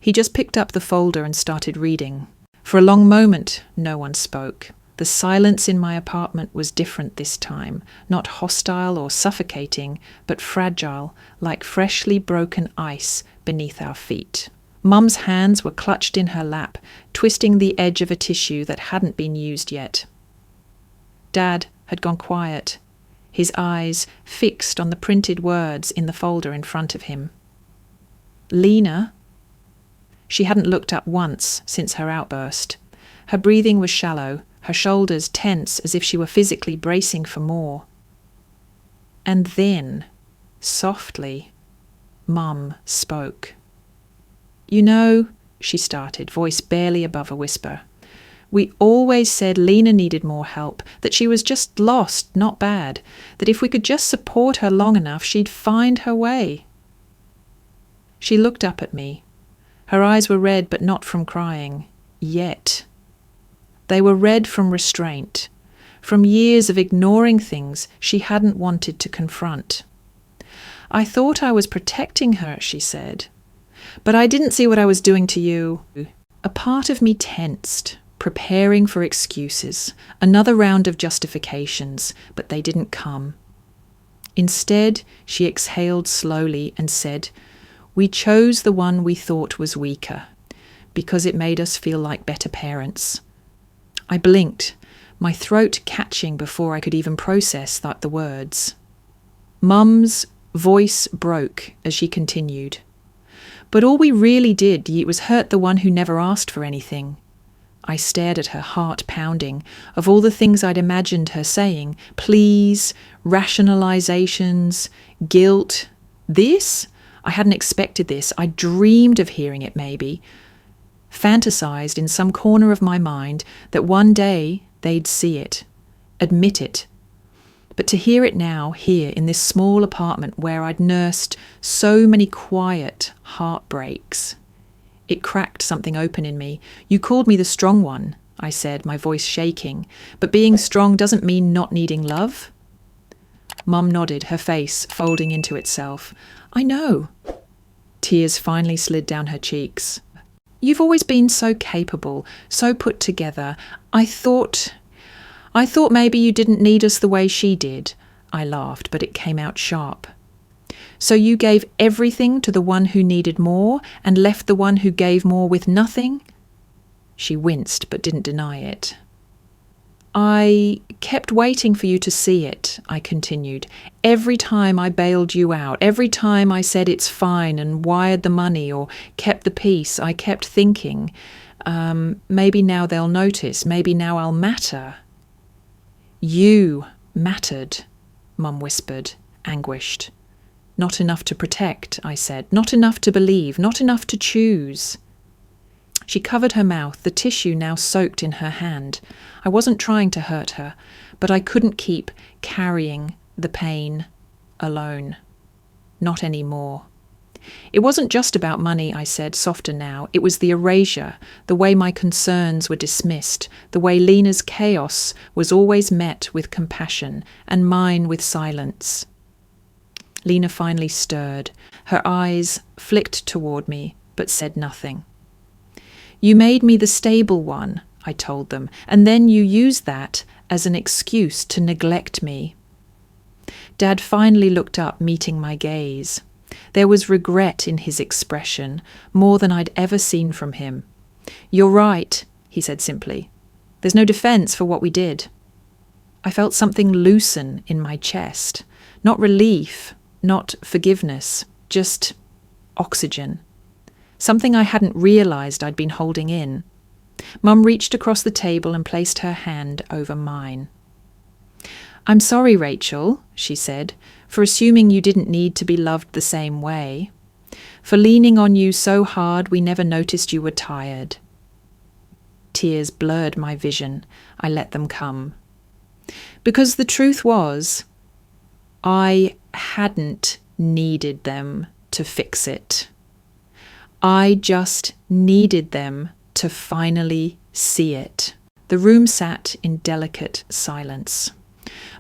He just picked up the folder and started reading. For a long moment, no one spoke. The silence in my apartment was different this time, not hostile or suffocating, but fragile, like freshly broken ice beneath our feet. Mum's hands were clutched in her lap, twisting the edge of a tissue that hadn't been used yet. Dad had gone quiet, his eyes fixed on the printed words in the folder in front of him. Lena? She hadn't looked up once since her outburst. Her breathing was shallow, her shoulders tense as if she were physically bracing for more. And then, softly, Mum spoke. You know, she started, voice barely above a whisper, we always said Lena needed more help, that she was just lost, not bad, that if we could just support her long enough, she'd find her way. She looked up at me. Her eyes were red, but not from crying, yet. They were red from restraint, from years of ignoring things she hadn't wanted to confront. I thought I was protecting her, she said, but I didn't see what I was doing to you. A part of me tensed, preparing for excuses, another round of justifications, but they didn't come. Instead, she exhaled slowly and said, we chose the one we thought was weaker, because it made us feel like better parents. I blinked, my throat catching before I could even process the words. Mum's voice broke as she continued. But all we really did was hurt the one who never asked for anything. I stared at her, heart pounding, of all the things I'd imagined her saying, pleas, rationalizations, guilt. This? I hadn't expected this. I dreamed of hearing it maybe. Fantasized in some corner of my mind that one day they'd see it, admit it. But to hear it now, here in this small apartment where I'd nursed so many quiet heartbreaks, it cracked something open in me. You called me the strong one, I said, my voice shaking, but being strong doesn't mean not needing love. Mum nodded, her face folding into itself. I know. Tears finally slid down her cheeks. You've always been so capable, so put together. I thought maybe you didn't need us the way she did. I laughed, but it came out sharp. So you gave everything to the one who needed more and left the one who gave more with nothing? She winced, but didn't deny it. I kept waiting for you to see it, I continued. Every time I bailed you out, every time I said it's fine and wired the money or kept the peace, I kept thinking, maybe now they'll notice, maybe now I'll matter. You mattered, Mum whispered, anguished. Not enough to protect, I said, not enough to believe, not enough to choose. She covered her mouth, the tissue now soaked in her hand. I wasn't trying to hurt her, but I couldn't keep carrying the pain alone. Not anymore. It wasn't just about money, I said, softer now. It was the erasure, the way my concerns were dismissed, the way Lena's chaos was always met with compassion and mine with silence. Lena finally stirred. Her eyes flicked toward me, but said nothing. You made me the stable one, I told them, and then you used that as an excuse to neglect me. Dad finally looked up, meeting my gaze. There was regret in his expression, more than I'd ever seen from him. "You're right," he said simply. "There's no defence for what we did." I felt something loosen in my chest. Not relief, not forgiveness, just oxygen. Something I hadn't realised I'd been holding in. Mum reached across the table and placed her hand over mine. "I'm sorry, Rachel," she said, "for assuming you didn't need to be loved the same way. For leaning on you so hard we never noticed you were tired." Tears blurred my vision. I let them come. Because the truth was, I hadn't needed them to fix it. I just needed them to finally see it. The room sat in delicate silence.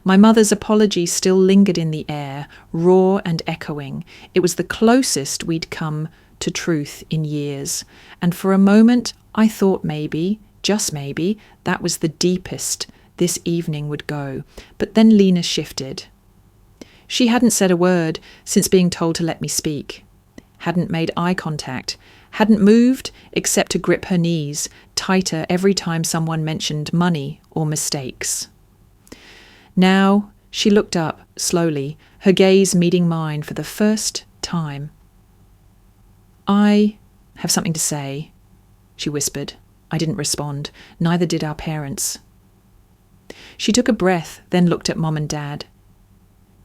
My mother's apology still lingered in the air, raw and echoing. It was the closest we'd come to truth in years, and for a moment I thought maybe, just maybe, that was the deepest this evening would go. But then Lena shifted. She hadn't said a word since being told to let me speak, hadn't made eye contact, hadn't moved except to grip her knees tighter every time someone mentioned money or mistakes. Now she looked up slowly, her gaze meeting mine for the first time. "I have something to say," she whispered. I didn't respond. Neither did our parents. She took a breath, then looked at Mom and Dad.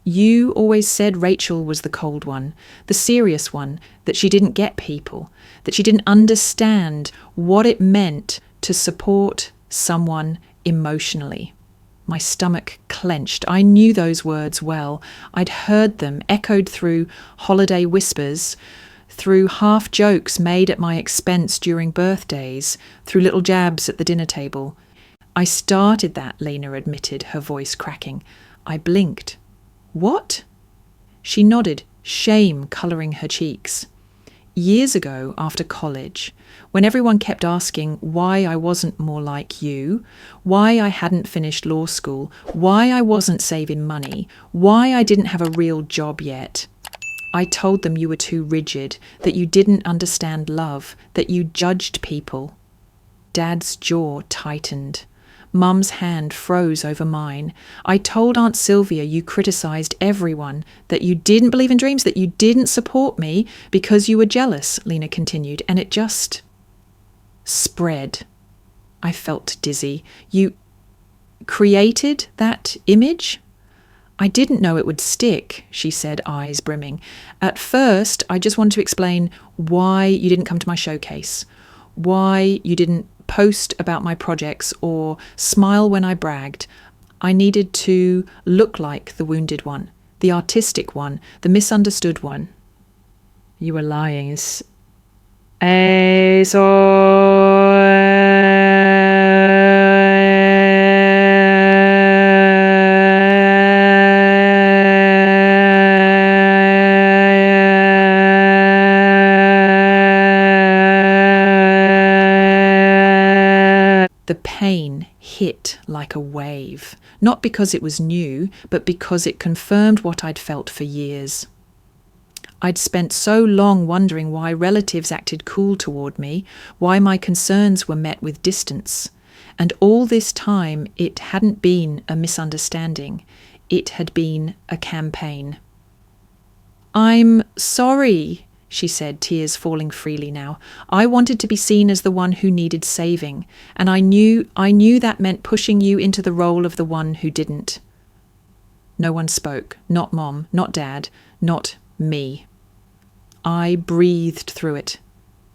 "You always said Rachel was the cold one, the serious one, that she didn't get people, that she didn't understand what it meant to support someone emotionally." My stomach clenched. I knew those words well. I'd heard them echoed through holiday whispers, through half jokes made at my expense during birthdays, through little jabs at the dinner table. "I started that," Lena admitted, her voice cracking. I blinked. "What?" She nodded, shame colouring her cheeks. "Years ago, after college, when everyone kept asking why I wasn't more like you, why I hadn't finished law school, why I wasn't saving money, why I didn't have a real job yet, I told them you were too rigid, that you didn't understand love, that you judged people." Dad's jaw tightened. Mum's hand froze over mine. "I told Aunt Sylvia you criticised everyone, that you didn't believe in dreams, that you didn't support me because you were jealous," Lena continued, and it just spread. I felt dizzy. "You created that image?" "I didn't know it would stick," she said, eyes brimming. "At first, I just wanted to explain why you didn't come to my showcase, why you didn't post about my projects or smile when I bragged. I needed to look like the wounded one, the artistic one, the misunderstood one." "You were lying." The pain hit like a wave, not because it was new, but because it confirmed what I'd felt for years. I'd spent so long wondering why relatives acted cool toward me, why my concerns were met with distance. And all this time, it hadn't been a misunderstanding. It had been a campaign. "I'm sorry," she said, tears falling freely now. "I wanted to be seen as the one who needed saving, and I knew that meant pushing you into the role of the one who didn't." No one spoke, not Mom, not Dad, not me. I breathed through it,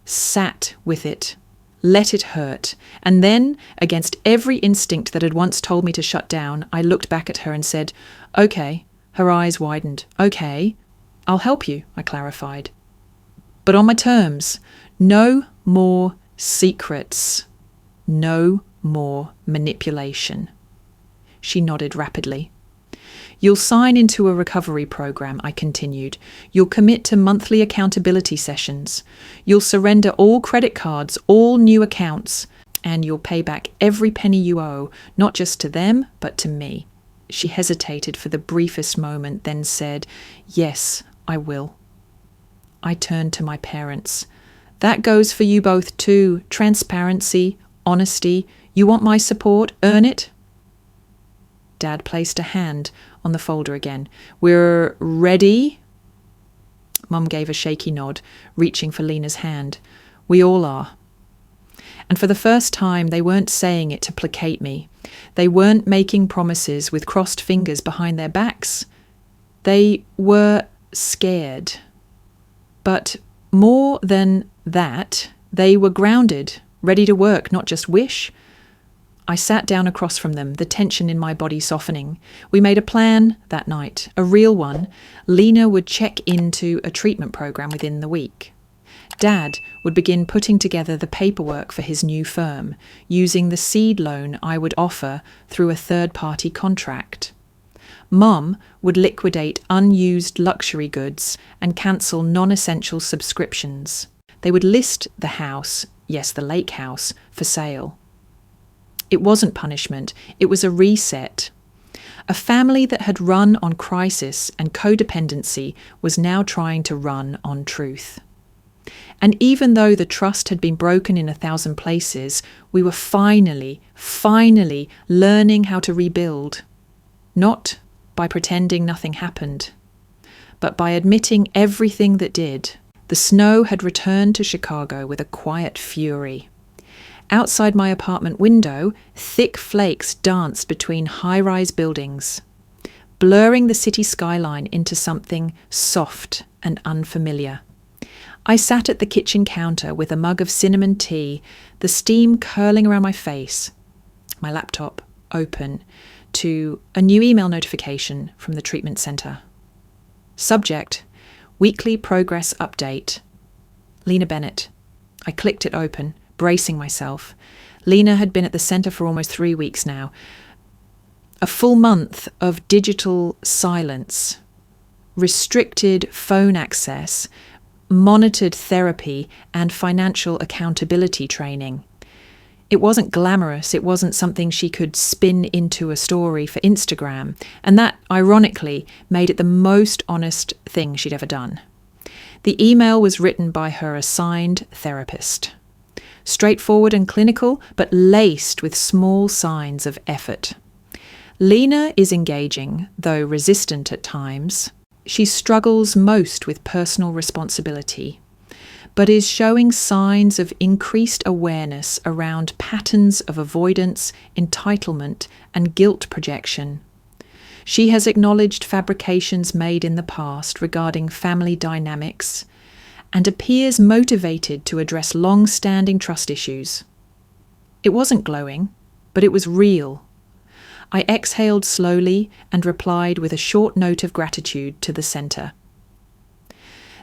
sat with it, let it hurt, and then, against every instinct that had once told me to shut down, I looked back at her and said, "Okay." Her eyes widened. "Okay, I'll help you," I clarified. "But on my terms. No more secrets. No more manipulation." She nodded rapidly. "You'll sign into a recovery program," I continued. "You'll commit to monthly accountability sessions. You'll surrender all credit cards, all new accounts, and you'll pay back every penny you owe, not just to them, but to me." She hesitated for the briefest moment, then said, "Yes, I will." I turned to my parents. "That goes for you both too. Transparency, honesty. You want my support? Earn it." Dad placed a hand on the folder again. "We're ready?" Mum gave a shaky nod, reaching for Lena's hand. "We all are." And for the first time, they weren't saying it to placate me. They weren't making promises with crossed fingers behind their backs. They were scared. But more than that, they were grounded, ready to work, not just wish. I sat down across from them, the tension in my body softening. We made a plan that night, a real one. Lena would check into a treatment program within the week. Dad would begin putting together the paperwork for his new firm, using the seed loan I would offer through a third-party contract. Mum would liquidate unused luxury goods and cancel non-essential subscriptions. They would list the house, yes, the lake house, for sale. It wasn't punishment, it was a reset. A family that had run on crisis and codependency was now trying to run on truth. And even though the trust had been broken in 1,000 places, we were finally learning how to rebuild. Not by pretending nothing happened, but by admitting everything that did. The snow had returned to Chicago with a quiet fury. Outside my apartment window, thick flakes danced between high-rise buildings, blurring the city skyline into something soft and unfamiliar. I sat at the kitchen counter with a mug of cinnamon tea, the steam curling around my face, my laptop open, to a new email notification from the treatment centre. Subject: Weekly Progress Update. Lena Bennett. I clicked it open, bracing myself. Lena had been at the centre for almost 3 weeks now. A full month of digital silence, restricted phone access, monitored therapy, and financial accountability training. It wasn't glamorous, it wasn't something she could spin into a story for Instagram, and that, ironically, made it the most honest thing she'd ever done. The email was written by her assigned therapist. Straightforward and clinical, but laced with small signs of effort. Lena is engaging, though resistant at times. She struggles most with personal responsibility, but is showing signs of increased awareness around patterns of avoidance, entitlement, and guilt projection. She has acknowledged fabrications made in the past regarding family dynamics and appears motivated to address long-standing trust issues. It wasn't glowing, but it was real. I exhaled slowly and replied with a short note of gratitude to the centre.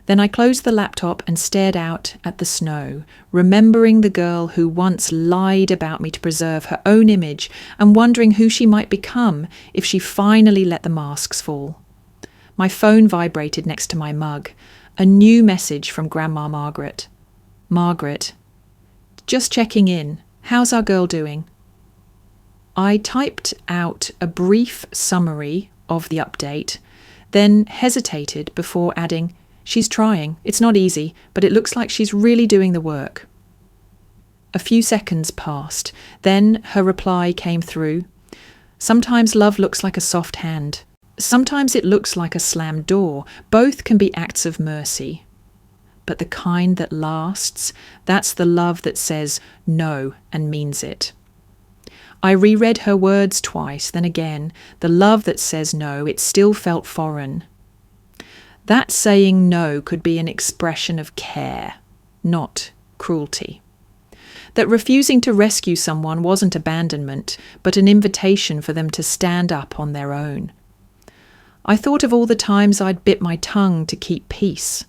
Then I closed the laptop and stared out at the snow, remembering the girl who once lied about me to preserve her own image and wondering who she might become if she finally let the masks fall. My phone vibrated next to my mug. A new message from Grandma Margaret. "Margaret, just checking in. How's our girl doing?" I typed out a brief summary of the update, then hesitated before adding, "She's trying. It's not easy, but it looks like she's really doing the work." A few seconds passed. Then her reply came through. "Sometimes love looks like a soft hand. Sometimes it looks like a slammed door. Both can be acts of mercy. But the kind that lasts, that's the love that says no and means it." I reread her words twice, then again. The love that says no, it still felt foreign. That saying no could be an expression of care, not cruelty. That refusing to rescue someone wasn't abandonment, but an invitation for them to stand up on their own. I thought of all the times I'd bit my tongue to keep peace,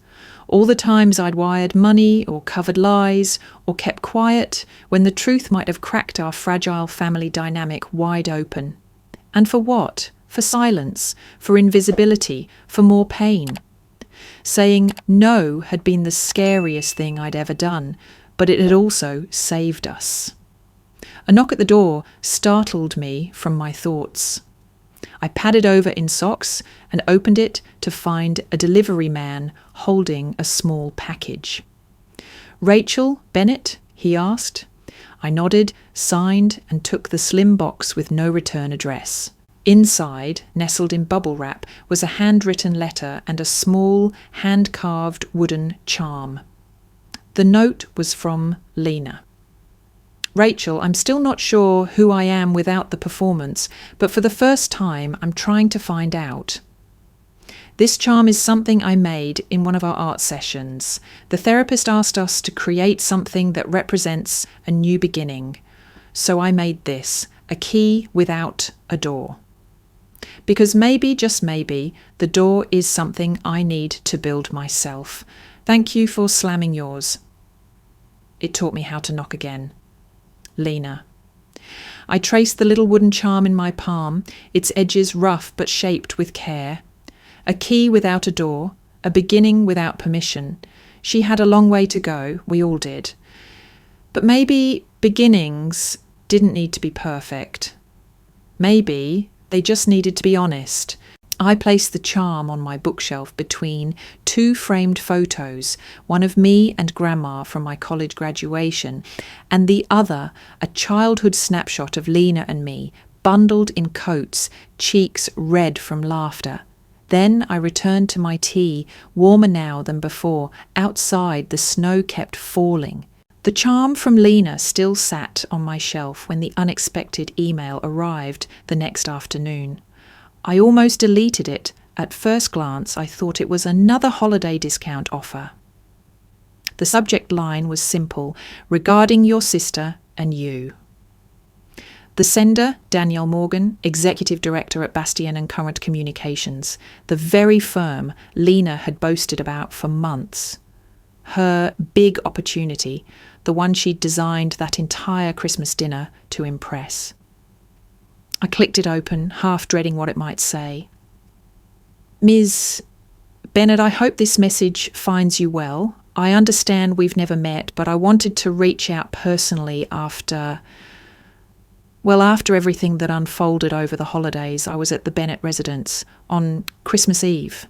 all the times I'd wired money or covered lies or kept quiet when the truth might have cracked our fragile family dynamic wide open. And for what? For silence, for invisibility, for more pain. Saying no had been the scariest thing I'd ever done, but it had also saved us. A knock at the door startled me from my thoughts. I padded over in socks and opened it to find a delivery man holding a small package. "Rachel Bennett?" he asked. I nodded, signed, and took the slim box with no return address. Inside, nestled in bubble wrap, was a handwritten letter and a small, hand-carved wooden charm. The note was from Lena. "Rachel, I'm still not sure who I am without the performance, but for the first time, I'm trying to find out. This charm is something I made in one of our art sessions. The therapist asked us to create something that represents a new beginning. So I made this, a key without a door. Because maybe, just maybe, the door is something I need to build myself. Thank you for slamming yours. It taught me how to knock again. Lena." I traced the little wooden charm in my palm, its edges rough but shaped with care. A key without a door, a beginning without permission. She had a long way to go, we all did. But maybe beginnings didn't need to be perfect. Maybe they just needed to be honest. I placed the charm on my bookshelf between two framed photos, one of me and Grandma from my college graduation, and the other, a childhood snapshot of Lena and me, bundled in coats, cheeks red from laughter. Then I returned to my tea, warmer now than before. Outside, the snow kept falling. The charm from Lena still sat on my shelf when the unexpected email arrived the next afternoon. I almost deleted it. At first glance, I thought it was another holiday discount offer. The subject line was simple, regarding your sister and you. The sender, Danielle Morgan, Executive Director at Bastian and Current Communications, the very firm Lena had boasted about for months. Her big opportunity, the one she'd designed that entire Christmas dinner to impress. I clicked it open, half dreading what it might say. "Ms. Bennett, I hope this message finds you well. I understand we've never met, but I wanted to reach out personally after everything that unfolded over the holidays. I was at the Bennett residence on Christmas Eve,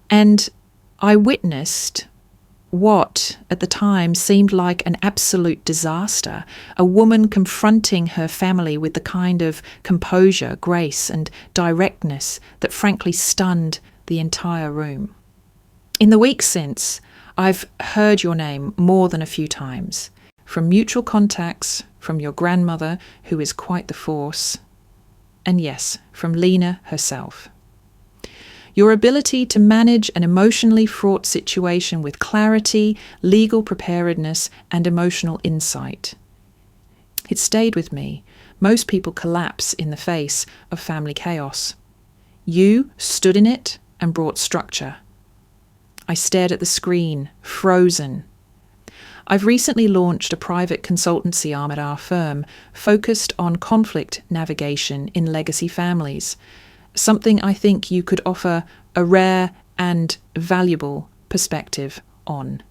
and I witnessed what, at the time, seemed like an absolute disaster. A woman confronting her family with the kind of composure, grace, and directness that frankly stunned the entire room. In the weeks since, I've heard your name more than a few times. From mutual contacts, from your grandmother, who is quite the force, and yes, from Lena herself. Your ability to manage an emotionally fraught situation with clarity, legal preparedness, and emotional insight. It stayed with me. Most people collapse in the face of family chaos. You stood in it and brought structure. I stared at the screen, frozen. I've recently launched a private consultancy arm at our firm, focused on conflict navigation in legacy families. Something I think you could offer a rare and valuable perspective on.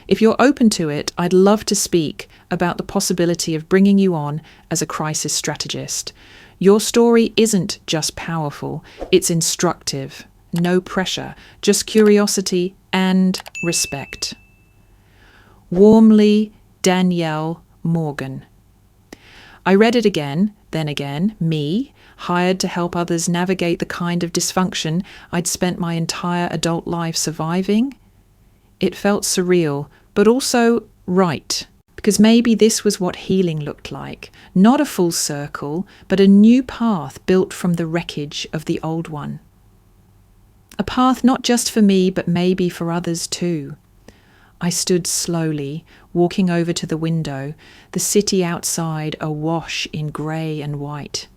If you're open to it, I'd love to speak about the possibility of bringing you on as a crisis strategist. Your story isn't just powerful, it's instructive. No pressure, just curiosity and respect. Warmly, Danielle Morgan. I read it again, then again, me, hired to help others navigate the kind of dysfunction I'd spent my entire adult life surviving. It felt surreal, but also right, because maybe this was what healing looked like. Not a full circle, but a new path built from the wreckage of the old one. A path not just for me, but maybe for others too. I stood slowly, walking over to the window, the city outside awash in grey and white.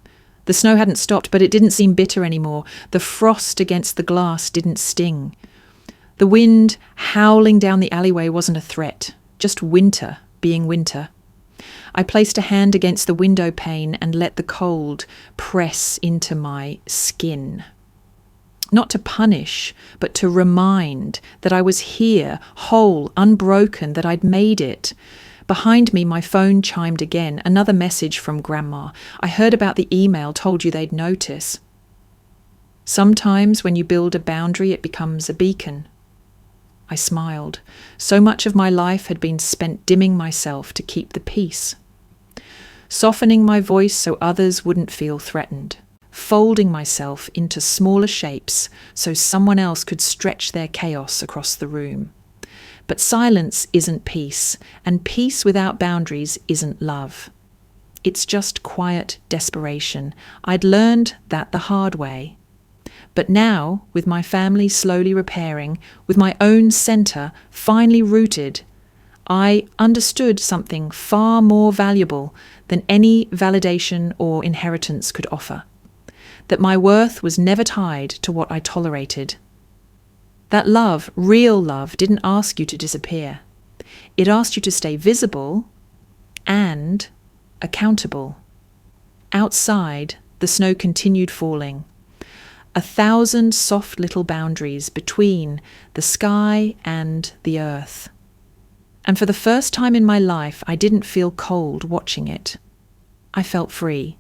The snow hadn't stopped, but it didn't seem bitter anymore. The frost against the glass didn't sting. The wind howling down the alleyway wasn't a threat, just winter being winter. I placed a hand against the window pane and let the cold press into my skin. Not to punish, but to remind that I was here, whole, unbroken, that I'd made it. Behind me, my phone chimed again, another message from Grandma. I heard about the email, told you they'd notice. Sometimes when you build a boundary, it becomes a beacon. I smiled. So much of my life had been spent dimming myself to keep the peace. Softening my voice so others wouldn't feel threatened. Folding myself into smaller shapes so someone else could stretch their chaos across the room. But silence isn't peace, and peace without boundaries isn't love. It's just quiet desperation. I'd learned that the hard way. But now, with my family slowly repairing, with my own centre finally rooted, I understood something far more valuable than any validation or inheritance could offer. That my worth was never tied to what I tolerated. That love, real love, didn't ask you to disappear. It asked you to stay visible and accountable. Outside, the snow continued falling. 1,000 soft little boundaries between the sky and the earth. And for the first time in my life, I didn't feel cold watching it. I felt free.